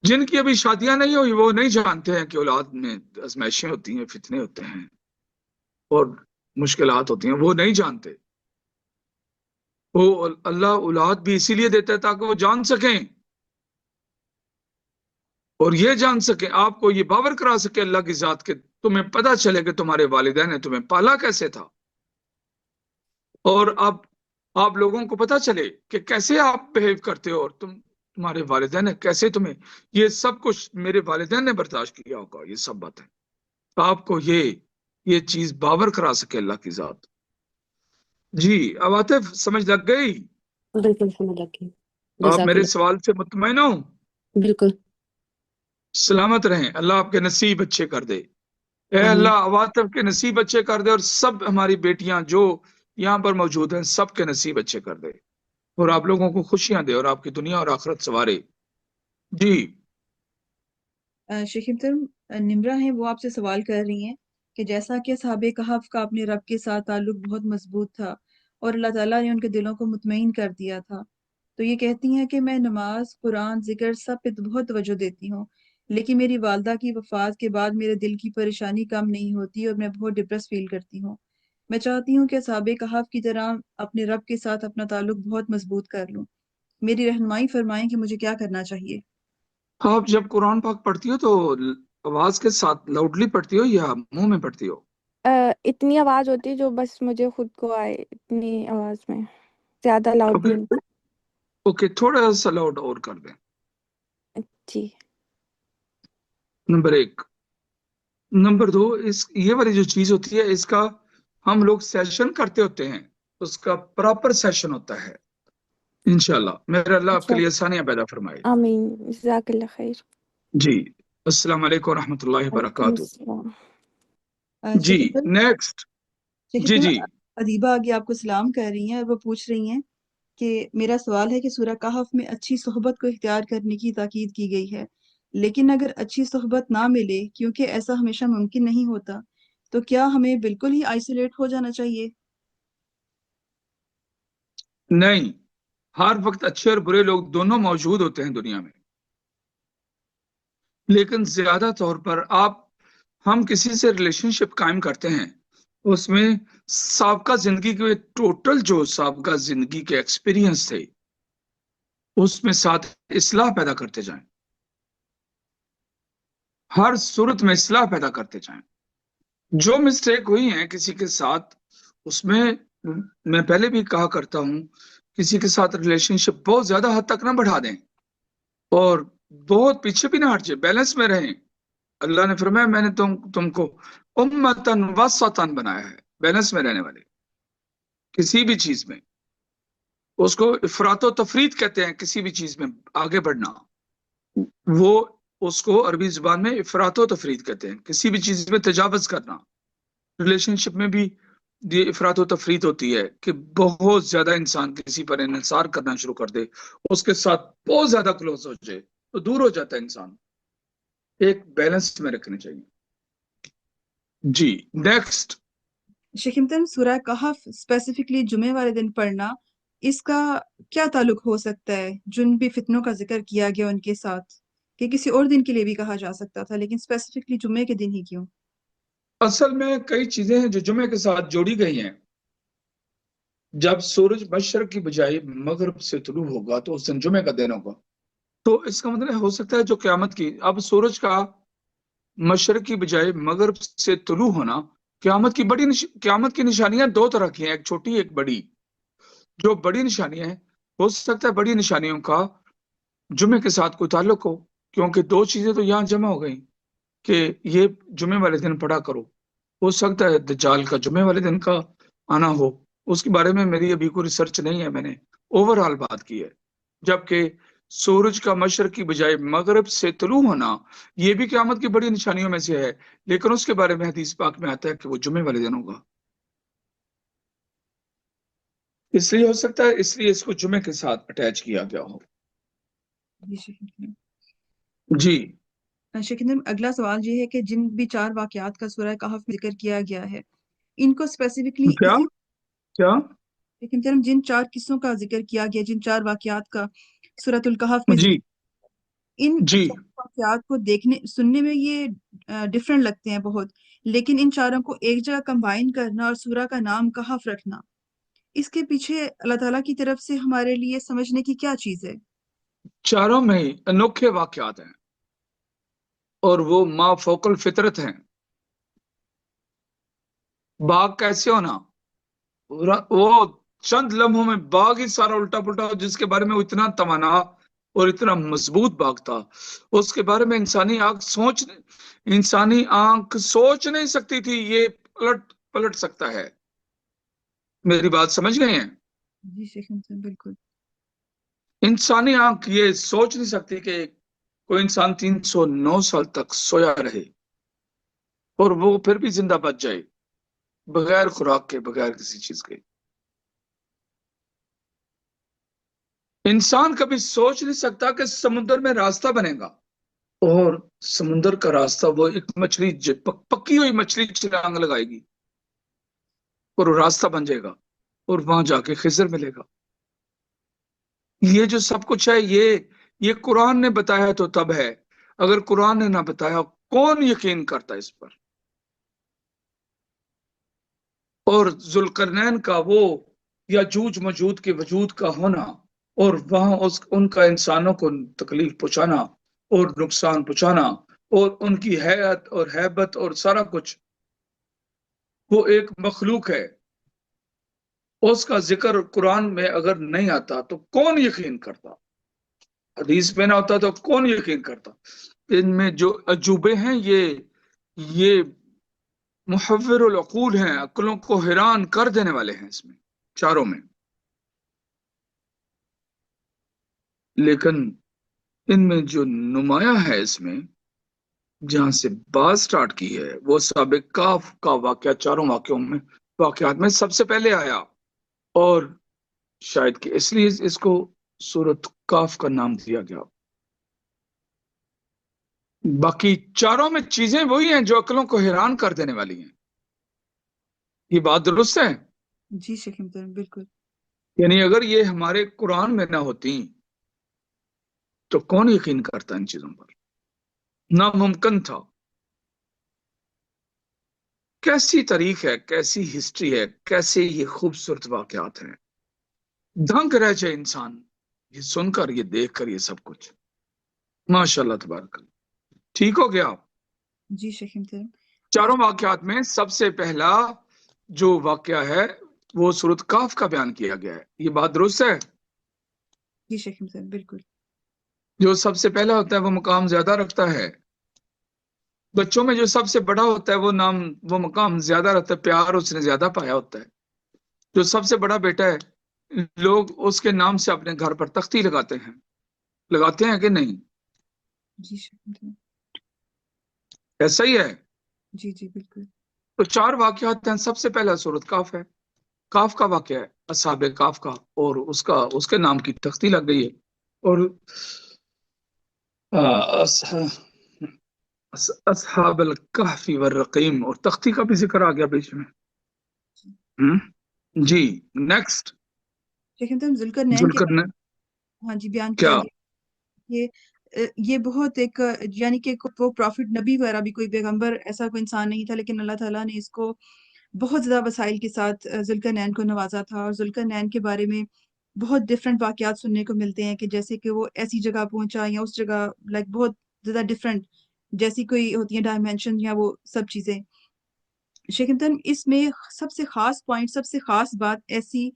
B: جن کی ابھی شادیاں نہیں ہوئی وہ نہیں جانتے ہیں کہ اولاد میں آزمائشیں ہوتی ہیں, فتنے ہوتے ہیں اور مشکلات ہوتی ہیں, وہ نہیں جانتے. وہ اللہ اولاد بھی اسی لیے دیتا ہے تاکہ وہ جان سکیں, اور یہ جان سکیں, آپ کو یہ باور کرا سکے اللہ کی ذات کے, تمہیں پتہ چلے کہ تمہارے والدین نے تمہیں پالا کیسے تھا, اور اب آپ لوگوں کو پتہ چلے کہ کیسے آپ بہیو کرتے ہو, اور تمہارے والدین نے کیسے تمہیں, یہ سب کچھ میرے والدین نے برداشت کیا ہوگا. یہ سب باتیں آپ کو یہ چیز باور کرا سکے اللہ کی ذات. جی عواطف سمجھ لگ گئی؟
F: بالکل سمجھ لگ گئی.
B: آپ
F: جزاک
B: میرے
F: اللہ.
B: سوال سے مطمئن ہو؟
F: بالکل.
B: سلامت رہیں, اللہ آپ کے نصیب اچھے کر دے. اے
F: آمین.
B: اللہ عواطف کے نصیب اچھے کر دے, اور سب ہماری بیٹیاں جو یہاں پر موجود ہیں سب کے نصیب اچھے کر دے, اور آپ لوگوں کو خوشیاں دے, اور آپ کی دنیا اور آخرت سنوارے. جی
A: شیخ محترم نمرہ ہیں, وہ آپ سے سوال کر رہی ہیں کہ جیسا کہ اصحاب کہف کا اپنے رب کے ساتھ تعلق بہت مضبوط تھا اور اللہ تعالیٰ نے ان کے دلوں کو مطمئن کر دیا تھا, تو یہ کہتی ہیں کہ میں نماز, قرآن, ذکر سب پہ بہت توجہ دیتی ہوں, لیکن میری والدہ کی وفات کے بعد میرے دل کی پریشانی کم نہیں ہوتی اور میں بہت ڈپریس فیل کرتی ہوں. میں چاہتی ہوں کہ اصحاب کہف کی طرح اپنے رب کے ساتھ اپنا تعلق بہت مضبوط کر لوں. میری رہنمائی فرمائیں کہ مجھے کیا کرنا چاہیے.
B: آپ جب قرآن پاک پڑھتی ہو تو آواز کے ساتھ لاؤڈلی پڑھتی ہو یا منہ میں پڑھتی ہو؟
G: اتنی آواز ہوتی جو بس مجھے خود کو آئے, اتنی آواز میں, زیادہ لاؤڈ
B: اوکے.
G: بھی نہیں.
B: اوکے، تھوڑا سا لاؤڈ اور کر دیں.
G: جی.
B: نمبر 1. نمبر 2، یہ والی جو چیز ہوتی ہے اس کا ہم لوگ سیشن کرتے ہوتے ہیں، اس کا پراپر سیشن ہوتا ہے انشاءاللہ. میرا اللہ آپ کے لیے آسانیاں پیدا فرمائے.
G: آمین. جزاک اللہ خیر.
B: جی، السلام علیکم ورحمۃ اللہ
G: وعلیکم
B: وبرکاتہ.
G: السلام.
B: جی
A: شیخ
B: نیکسٹ. جی جی
A: ادیبہ آگے آپ کو سلام کر رہی ہیں اور وہ پوچھ رہی ہیں کہ میرا سوال ہے کہ سورہ کہف میں اچھی صحبت کو اختیار کرنے کی تاکید کی گئی ہے، لیکن اگر اچھی صحبت نہ ملے، کیونکہ ایسا ہمیشہ ممکن نہیں ہوتا، تو کیا ہمیں بالکل ہی آئسولیٹ ہو جانا چاہیے؟
B: نہیں، ہر وقت اچھے اور برے لوگ دونوں موجود ہوتے ہیں دنیا میں، لیکن زیادہ طور پر ہم کسی سے ریلیشن شپ قائم کرتے ہیں، اس میں سابقہ زندگی کے ٹوٹل جو سابقہ زندگی کے ایکسپیرینس تھے اس میں ساتھ اصلاح پیدا کرتے جائیں، ہر صورت میں اصلاح پیدا کرتے جائیں. جو مسٹیک ہوئی ہیں کسی کے ساتھ، اس میں پہلے بھی کہا کرتا ہوں، کسی کے ساتھ ریلیشن شپ بہت زیادہ حد تک نہ بڑھا دیں اور بہت پیچھے بھی نہ ہٹ جائے، بیلنس میں رہیں. اللہ نے فرمایا میں نے تم کو امتن وسطن بنایا ہے، بیلنس میں رہنے والے. کسی بھی چیز میں اس کو افراط و تفریط کہتے ہیں، کسی بھی چیز میں آگے بڑھنا، وہ اس کو عربی زبان میں افراط و تفریط کہتے ہیں، کسی بھی چیز میں تجاوز کرنا. ریلیشن شپ میں بھی یہ افراط و تفریط ہوتی ہے کہ بہت زیادہ انسان کسی پر انحصار کرنا شروع کر دے، اس کے ساتھ بہت زیادہ کلوز ہو جائے تو دور ہو جاتا ہے انسان. ایک بیلنس میں رکھنے چاہیے. جی نیکسٹ.
A: شیخ امتن، سورہ کہف اسپیسیفکلی جمعے والے دن پڑھنا، اس کا کیا تعلق ہو سکتا ہے؟ جن بھی فتنوں کا ذکر کیا گیا ان کے ساتھ، کہ کسی اور دن کے لیے بھی کہا جا سکتا تھا، لیکن اسپیسیفکلی جمعے کے دن ہی کیوں؟
B: اصل میں کئی چیزیں ہیں جو جمعے کے ساتھ جوڑی گئی ہیں. جب سورج مشرق کی بجائے مغرب سے طلوع ہوگا تو اس دن جمعے کا دن ہوگا، تو اس کا مطلب ہو سکتا ہے جو قیامت کی، اب سورج کا مشرق کی بجائے مغرب سے طلوع ہونا، قیامت کی نشانیاں دو طرح کی ہیں، ایک چھوٹی ایک بڑی. جو بڑی نشانیاں ہیں، ہو سکتا ہے بڑی نشانیوں کا جمعے کے ساتھ کوئی تعلق ہو، کیونکہ دو چیزیں تو یہاں جمع ہو گئیں کہ یہ جمعے والے دن پڑھا کرو. ہو سکتا ہے دجال کا جمعے والے دن کا آنا ہو، اس کے بارے میں میری ابھی کوئی ریسرچ نہیں ہے، میں نے اوورآل بات کی ہے. جبکہ سورج کا مشرق کی بجائے مغرب سے طلوع ہونا یہ بھی قیامت کی بڑی نشانیوں میں سے ہے، لیکن اس کے بارے میں حدیث پاک میں آتا ہے کہ وہ جمعے والے دن ہوگا. اس لیے ہو سکتا ہے اس لیے اس کو جمعے کے ساتھ اٹیچ کیا گیا ہو.
A: جی شیخ امتن.
B: جی
A: شیخ امتن، اگلا سوال یہ ہے کہ جن بھی 4 واقعات کا سورہ کہف میں ذکر کیا گیا ہے، ان کو اسپیسیفکلی
B: کیا کیا
A: لیکن جب جن 4 قصوں کا ذکر کیا گیا، جن 4 واقعات کا سورۃ الکہف میں ذکر،
B: جی
A: ان
B: جی
A: 4 واقعات کو سننے میں یہ ڈفرینٹ لگتے ہیں بہت، لیکن ان چاروں کو ایک جگہ کمبائن کرنا اور سورہ کا نام کہف رکھنا، اس کے پیچھے اللہ تعالیٰ کی طرف سے ہمارے لیے سمجھنے کی کیا چیز ہے؟
B: چاروں میں ہی انوکھے واقعات ہیں اور وہ ما فوق الفطرت ہیں. باغ کیسے ہونا، وہ چند لمحوں میں باغ ہی سارا الٹا پلٹا، جس کے بارے میں وہ اتنا توانا اور اتنا مضبوط باغ تھا، اس کے بارے میں انسانی آنکھ سوچ نہیں سکتی تھی یہ پلٹ سکتا ہے. میری بات سمجھ گئے ہیں؟
A: جی شیخ امتن، بالکل.
B: انسانی آنکھ یہ سوچ نہیں سکتی کہ کوئی انسان 309 سال تک سویا رہے اور وہ پھر بھی زندہ بچ جائے بغیر خوراک کے، بغیر کسی چیز کے. انسان کبھی سوچ نہیں سکتا کہ سمندر میں راستہ بنے گا، اور سمندر کا راستہ وہ ایک مچھلی پکی ہوئی مچھلی چھلانگ لگائے گی اور وہ راستہ بن جائے گا اور وہاں جا کے خضر ملے گا. یہ جو سب کچھ ہے یہ قرآن نے بتایا تو تب ہے، اگر قرآن نے نہ بتایا کون یقین کرتا اس پر؟ اور ذوالقرنین کا وہ یاجوج ماجوج کے وجود کا ہونا اور وہاں ان کا انسانوں کو تکلیف پہنچانا اور نقصان پہنچانا اور ان کی حیات اور ہیبت اور سارا کچھ، وہ ایک مخلوق ہے اس کا ذکر قرآن میں اگر نہیں آتا تو کون یقین کرتا؟ حدیث میں نہ ہوتا تو کون یقین کرتا؟ ان میں جو عجوبے ہیں یہ محور العقول ہیں، عقلوں کو حیران کر دینے والے ہیں اس میں چاروں میں. لیکن ان میں جو نمایاں ہے اس میں جہاں سے بات سٹارٹ کی ہے وہ سابق کاف کا واقعہ چاروں واقعات میں سب سے پہلے آیا، اور شاید کہ اس لیے اس کو سورۃ کاف کا نام دیا گیا. باقی چاروں میں چیزیں وہی ہیں جو عقلوں کو حیران کر دینے والی ہیں. یہ بات درست ہے؟
A: جی شیخ محترم بالکل.
B: یعنی اگر یہ ہمارے قرآن میں نہ ہوتی تو کون یقین کرتا ان چیزوں پر؟ ناممکن تھا. کیسی تاریخ ہے، کیسی ہسٹری ہے، کیسے یہ خوبصورت واقعات ہیں. دھنک رہ جائے انسان یہ سن کر، یہ دیکھ کر، یہ سب کچھ. ماشاءاللہ تبارک اللہ. ٹھیک ہو گیا؟
A: جی شیخ محترم.
B: چاروں واقعات میں سب سے پہلا جو واقعہ ہے وہ سورۃ کاف کا بیان کیا گیا ہے. یہ بات درست ہے؟
A: جی شیخ محترم بالکل.
B: جو سب سے پہلا ہوتا ہے وہ مقام زیادہ رکھتا ہے. بچوں میں جو سب سے بڑا ہوتا ہے وہ مقام زیادہ رہتا ہے، پیار اس نے زیادہ پایا ہوتا ہے. جو سب سے بڑا بیٹا ہے لوگ اس کے نام سے اپنے گھر پر تختی لگاتے ہیں کہ نہیں؟
A: جی شیخ محترم.
B: ایسا ہی ہے.
A: جی جی بالکل.
B: تو چار واقعات ہیں. سب سے پہلا سورۃ کاف ہے. کاف کا واقعہ ہے اصحاب کاف کا، اور اس کے نام کی تختی لگ گئی ہے. اور اصحاب الکہف والرقیم، اور تختی کا بھی ذکر آ گیا بیچ میں. جی نیکسٹ.
A: شیخ محترم ذوالقرنین کے
B: ذوالقرنین
A: ہاں جی بیان کیا
B: کیا؟
A: گیا. یہ بہت ایک یعنی کہ وہ پروفٹ نبی وغیرہ بھی کوئی پیغمبر ایسا کوئی انسان نہیں تھا، لیکن اللہ تعالیٰ نے اس کو بہت زیادہ وسائل کے ساتھ ذوالقرنین کو نوازا تھا. اور ذوالقرنین کے بارے میں بہت ڈفرینٹ واقعات سننے کو ملتے ہیں کہ جیسے کہ وہ ایسی جگہ پہنچا یا اس جگہ لائک بہت زیادہ ڈفرینٹ جیسی کوئی ہوتی ہیں ڈائمینشن یا وہ سب چیزیں. شیخ محترم اس میں سب سے خاص پوائنٹ، سب سے خاص بات ایسی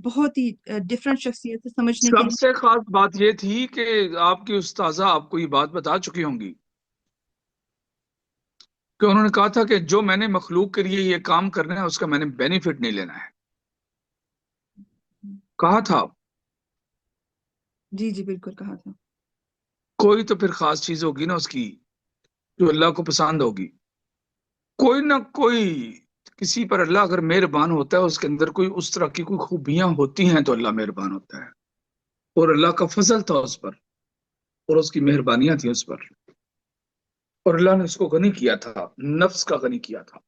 A: بہت ہی ڈفرینٹ شخصیت سے سمجھنے کے
B: سب
A: لیے.
B: سے خاص بات یہ تھی کہ آپ کی استاذہ آپ کو یہ بات بتا چکی ہوں گی کہ انہوں نے کہا تھا کہ جو میں نے مخلوق کے لیے یہ کام کرنا ہے اس کا میں نے بینیفٹ نہیں لینا ہے. کہا تھا.
A: جی جی بالکل کہا تھا.
B: کوئی تو پھر خاص چیز ہوگی نا اس کی جو اللہ کو پسند ہوگی. کوئی نہ کوئی کسی پر اللہ اگر مہربان ہوتا ہے اس کے اندر کوئی اس طرح کی کوئی خوبیاں ہوتی ہیں تو اللہ مہربان ہوتا ہے. اور اللہ کا فضل تھا اس پر اور اس کی مہربانیاں تھیں اس پر، اور اللہ نے اس کو غنی کیا تھا، نفس کا غنی کیا تھا.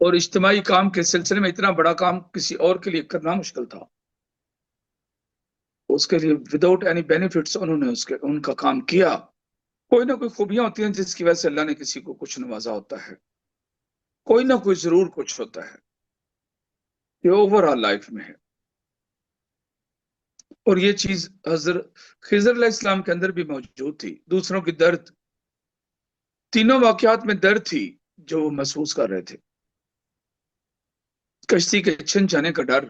B: اور اجتماعی کام کے سلسلے میں اتنا بڑا کام کسی اور کے لیے کرنا مشکل تھا. اس کے لیے وداؤٹ اینی بینیفٹس انہوں نے ان کا کام کیا. کوئی نہ کوئی خوبیاں ہوتی ہیں جس کی وجہ سے اللہ نے کسی کو کچھ نوازا ہوتا ہے. کوئی نہ کوئی ضرور کچھ ہوتا ہے. یہ اوور آل لائف میں ہے. اور یہ چیز حضرت خضر علیہ السلام کے اندر بھی موجود تھی. دوسروں کی درد، تینوں واقعات میں درد تھی جو وہ محسوس کر رہے تھے. کشتی کے چھن جانے کا ڈر،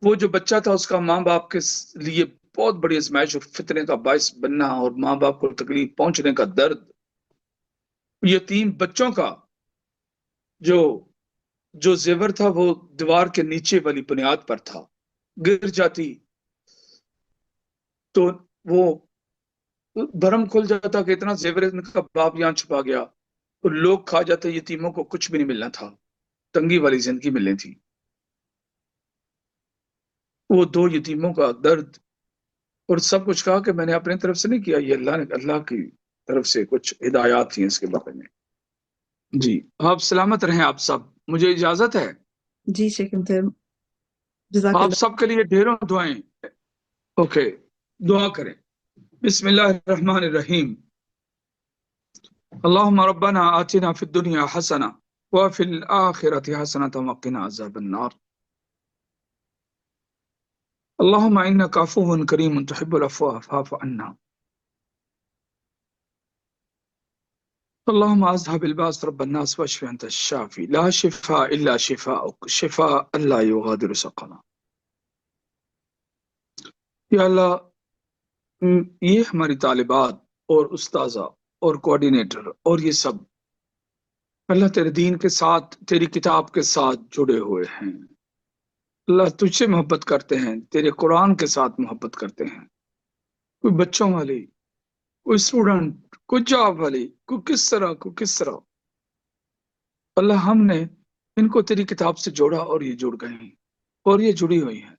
B: وہ جو بچہ تھا اس کا ماں باپ کے لیے بہت بڑی آزمائش اور فتنے کا باعث بننا، اور ماں باپ کو تکلیف پہنچنے کا درد. یتیم بچوں کا جو زیور تھا وہ دیوار کے نیچے والی بنیاد پر تھا، گر جاتی تو وہ بھرم کھل جاتا کہ اتنا زیور ان کا باپ یہاں چھپا گیا، اور لوگ کھا جاتے. یتیموں کو کچھ بھی نہیں ملنا تھا، تنگی والی زندگی ملنی تھی. وہ دو یتیموں کا درد، اور سب کچھ کہا کہ میں نے اپنی طرف سے نہیں کیا، یہ اللہ کی طرف سے کچھ ہدایات تھیں اس کے بارے میں. جی آپ سلامت رہیں. آپ سب، مجھے اجازت ہے.
A: جی شیخ محترم جزاک
B: آپ
A: اللہ.
B: سب کے لیے ڈھیروں دعائیں. اوکے دعا کریں. بسم اللہ الرحمن الرحیم. اللہم ربنا آتنا فی الدنیا حسنہ وفی الآخرۃ حسنۃ وقنا عذاب النار. اللہم انک عفو کریم تحب العفو فاعف عنا. اللهم اذهب الباس رب الناس واشف انت الشافي لا شفاء الا شفاءك شفاء لا يغادر سقما. یا اللہ یہ ہماری طالبات اور استاذہ اور کوآرڈینیٹر اور یہ سب اللہ تیرے دین کے ساتھ تیری کتاب کے ساتھ جڑے ہوئے ہیں، اللہ تجھ سے محبت کرتے ہیں، تیرے قرآن کے ساتھ محبت کرتے ہیں، کوئی بچوں والی، کوئی اسٹوڈنٹ، کوئی جاب والی، کوئی کس طرح اللہ ہم نے ان کو تیری کتاب سے جوڑا اور یہ جڑ گئے ہیں اور یہ جڑی ہوئی ہیں۔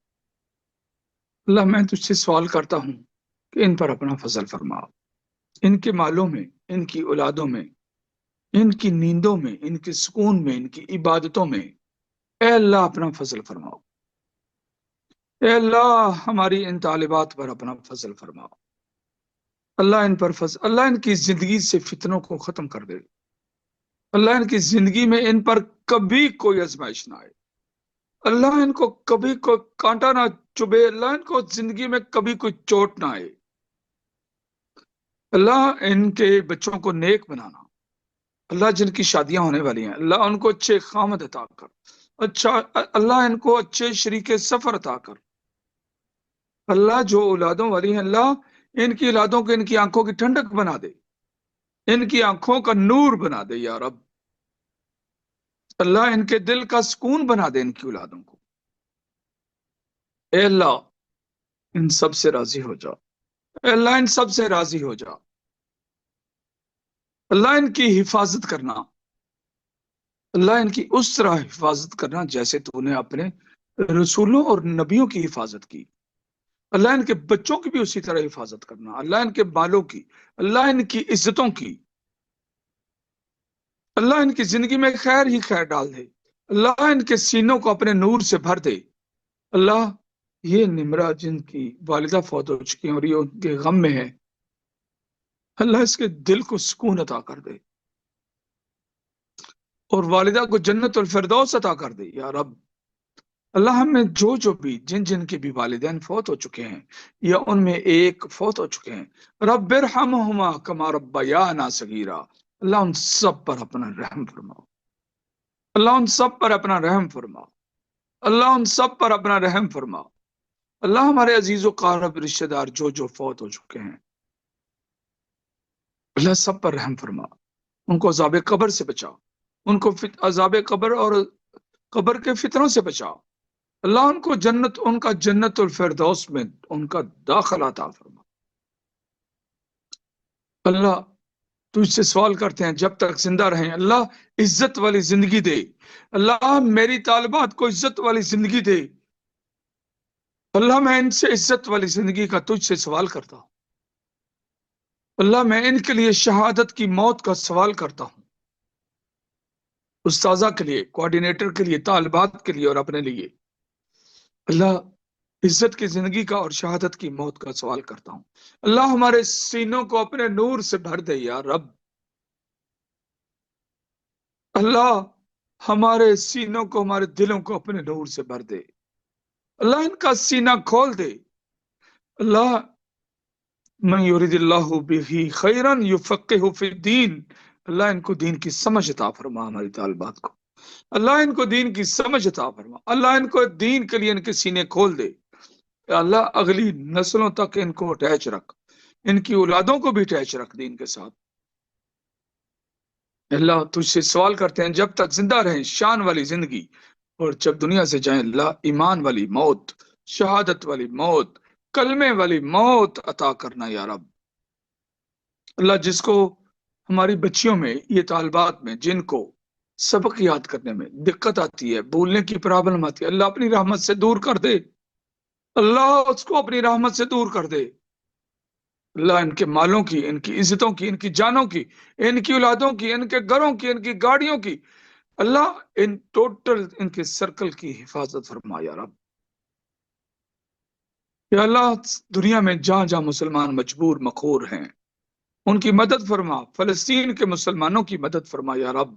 B: اللہ میں تجھ سے سوال کرتا ہوں کہ ان پر اپنا فضل فرما، ان کے مالوں میں، ان کی اولادوں میں، ان کی نیندوں میں، ان کے سکون میں، ان کی عبادتوں میں، اے اللہ اپنا فضل فرماؤ۔ اے اللہ ہماری ان طالبات پر اپنا فضل فرماؤ، اللہ ان پر فضل، اللہ ان کی زندگی سے فتنوں کو ختم کر دے، اللہ ان کی زندگی میں ان پر کبھی کوئی آزمائش نہ آئے، اللہ ان کو کبھی کوئی کانٹا نہ چبھے، اللہ ان کو زندگی میں کبھی کوئی چوٹ نہ آئے، اللہ ان کے بچوں کو نیک بنانا، اللہ جن کی شادیاں ہونے والی ہیں اللہ ان کو اچھے خامد عطا کر، اچھا اللہ ان کو اچھے شریک سفر عطا کر، اللہ جو اولادوں والی ہیں اللہ ان کی اولادوں کو ان کی آنکھوں کی ٹھنڈک بنا دے، ان کی آنکھوں کا نور بنا دے یا رب، اللہ ان کے دل کا سکون بنا دے ان کی اولادوں کو، اے اللہ ان سب سے راضی ہو جا، اے اللہ ان سب سے راضی ہو جا، اللہ ان کی حفاظت کرنا، اللہ ان کی اس طرح حفاظت کرنا جیسے تو نے اپنے رسولوں اور نبیوں کی حفاظت کی، اللہ ان کے بچوں کی بھی اسی طرح حفاظت کرنا، اللہ ان کے بالوں کی، اللہ ان کی عزتوں کی، اللہ ان کی زندگی میں خیر ہی خیر ڈال دے، اللہ ان کے سینوں کو اپنے نور سے بھر دے، اللہ یہ نمرہ جن کی والدہ فوت ہو چکی ہیں اور یہ ان کے غم میں ہے اللہ اس کے دل کو سکون عطا کر دے اور والدہ کو جنت الفردوس عطا کر دے یا رب، اللہ ہم میں جو بھی جن کے بھی والدین فوت ہو چکے ہیں یا ان میں ایک فوت ہو چکے ہیں رب ارحمہما کما ربیانا صغیرا، اللہ ان سب پر اپنا رحم فرماؤ، اللہ ان سب پر اپنا رحم فرماؤ، اللہ ان سب پر اپنا رحم فرماؤ، اللہ ہمارے عزیز و قارب رشتہ دار جو فوت ہو چکے ہیں اللہ سب پر رحم فرما، ان کو عذاب قبر سے بچا، ان کو عذاب قبر اور قبر کے فتنوں سے بچا، اللہ ان کو جنت، ان کا جنت الفردوس میں ان کا داخلہ عطا فرما، اللہ تجھ سے سوال کرتے ہیں جب تک زندہ رہیں اللہ عزت والی زندگی دے، اللہ میری طالبات کو عزت والی زندگی دے، اللہ میں ان سے عزت والی زندگی کا تجھ سے سوال کرتا ہوں، اللہ میں ان کے لیے شہادت کی موت کا سوال کرتا ہوں، استاذہ کے لیے، کوآرڈینیٹر کے لیے، طالبات کے لیے اور اپنے لیے، اللہ عزت کی زندگی کا اور شہادت کی موت کا سوال کرتا ہوں، اللہ ہمارے سینوں کو اپنے نور سے بھر دے یا رب، اللہ ہمارے سینوں کو، ہمارے دلوں کو اپنے نور سے بھر دے، اللہ ان کا سینہ کھول دے، اللہ من یرید اللہ بہ خیرا یفقہہ فی الدین، اللہ ان کو دین کی سمجھ عطا فرما، ہماری طالبات کو اللہ ان کو دین کی سمجھ عطا فرما، اللہ ان کو دین کے لیے ان کے سینے کھول دے، اللہ اگلی نسلوں تک ان کو اٹیچ رکھ، ان کی اولادوں کو بھی اٹیچ رکھ دین کے ساتھ، اللہ تجھ سے سوال کرتے ہیں جب تک زندہ رہیں شان والی زندگی اور جب دنیا سے جائیں اللہ ایمان والی موت، شہادت والی موت، کلمے والی موت عطا کرنا یا رب، اللہ جس کو ہماری بچیوں میں، یہ طالبات میں جن کو سبق یاد کرنے میں دقت آتی ہے، بولنے کی پرابلم آتی ہے، اللہ اپنی رحمت سے دور کر دے، اللہ اس کو اپنی رحمت سے دور کر دے، اللہ ان کے مالوں کی، ان کی عزتوں کی، ان کی جانوں کی، ان کی اولادوں کی، ان کے گھروں کی، ان کی گاڑیوں کی، اللہ ان ٹوٹل ان کے سرکل کی حفاظت فرما یا رب، یا اللہ دنیا میں جہاں جہاں مسلمان مجبور مقہور ہیں ان کی مدد فرما، فلسطین کے مسلمانوں کی مدد فرما یا رب،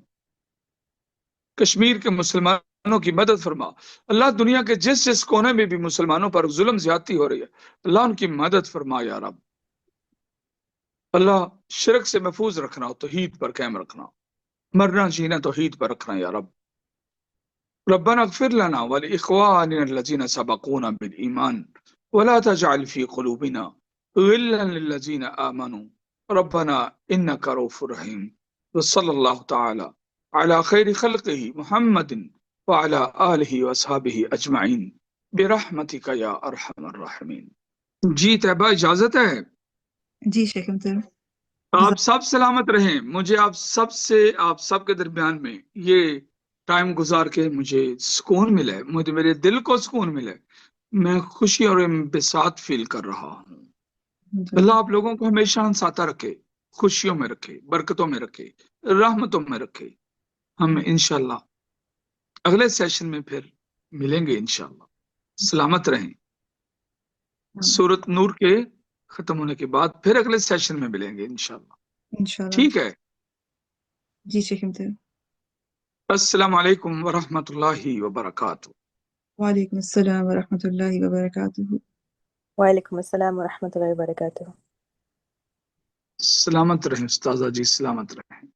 B: کشمیر کے مسلمانوں کی مدد فرما، اللہ دنیا کے جس کونے میں بھی مسلمانوں پر ظلم زیادتی ہو رہی ہے اللہ ان کی مدد فرما یا رب، اللہ شرک سے محفوظ رکھنا اور توحید پر قائم رکھنا، مرنا جینا توحید پر رکھنا یا رب۔ ربنا اغفر لنا ولإخواننا الذين سبقونا بالإيمان ولا تجعل في قلوبنا غلا للذين آمنوا ربنا إنك رؤوف رحيم، وصلى الله تعالى على خير خلقه محمد وعلى آله وأصحابه أجمعين برحمتك يا أرحم الراحمين۔ جی طیبہ اجازت ہے؟
A: جی شیخ محترم،
B: آپ سب سلامت رہیں۔ مجھے آپ سب کے درمیان میں یہ ٹائم گزار کے مجھے سکون ملا ہے، مجھے میرے دل کو سکون ملا ہے، میں خوشی اور انبساط فیل کر رہا ہوں۔ اللہ آپ لوگوں کو ہمیشہ ہنساتا رکھے، خوشیوں میں رکھے، برکتوں میں رکھے، رحمتوں میں رکھے۔ ہم انشاءاللہ اگلے سیشن میں پھر ملیں گے انشاءاللہ۔ سلامت رہیں۔ سورۃ نور کے ختم ہونے کے بعد پھر اگلے سیشن میں ملیں گے انشاءاللہ،
A: انشاءاللہ۔
B: ٹھیک ہے؟
A: جی شیخ محترم،
B: السلام علیکم ورحمۃ اللہ وبرکاتہ۔
A: وعلیکم السلام ورحمۃ اللہ وبرکاتہ۔
H: وعلیکم السلام ورحمۃ اللہ وبرکاتہ۔
B: سلامت رہیں استاذہ جی، سلامت رہیں۔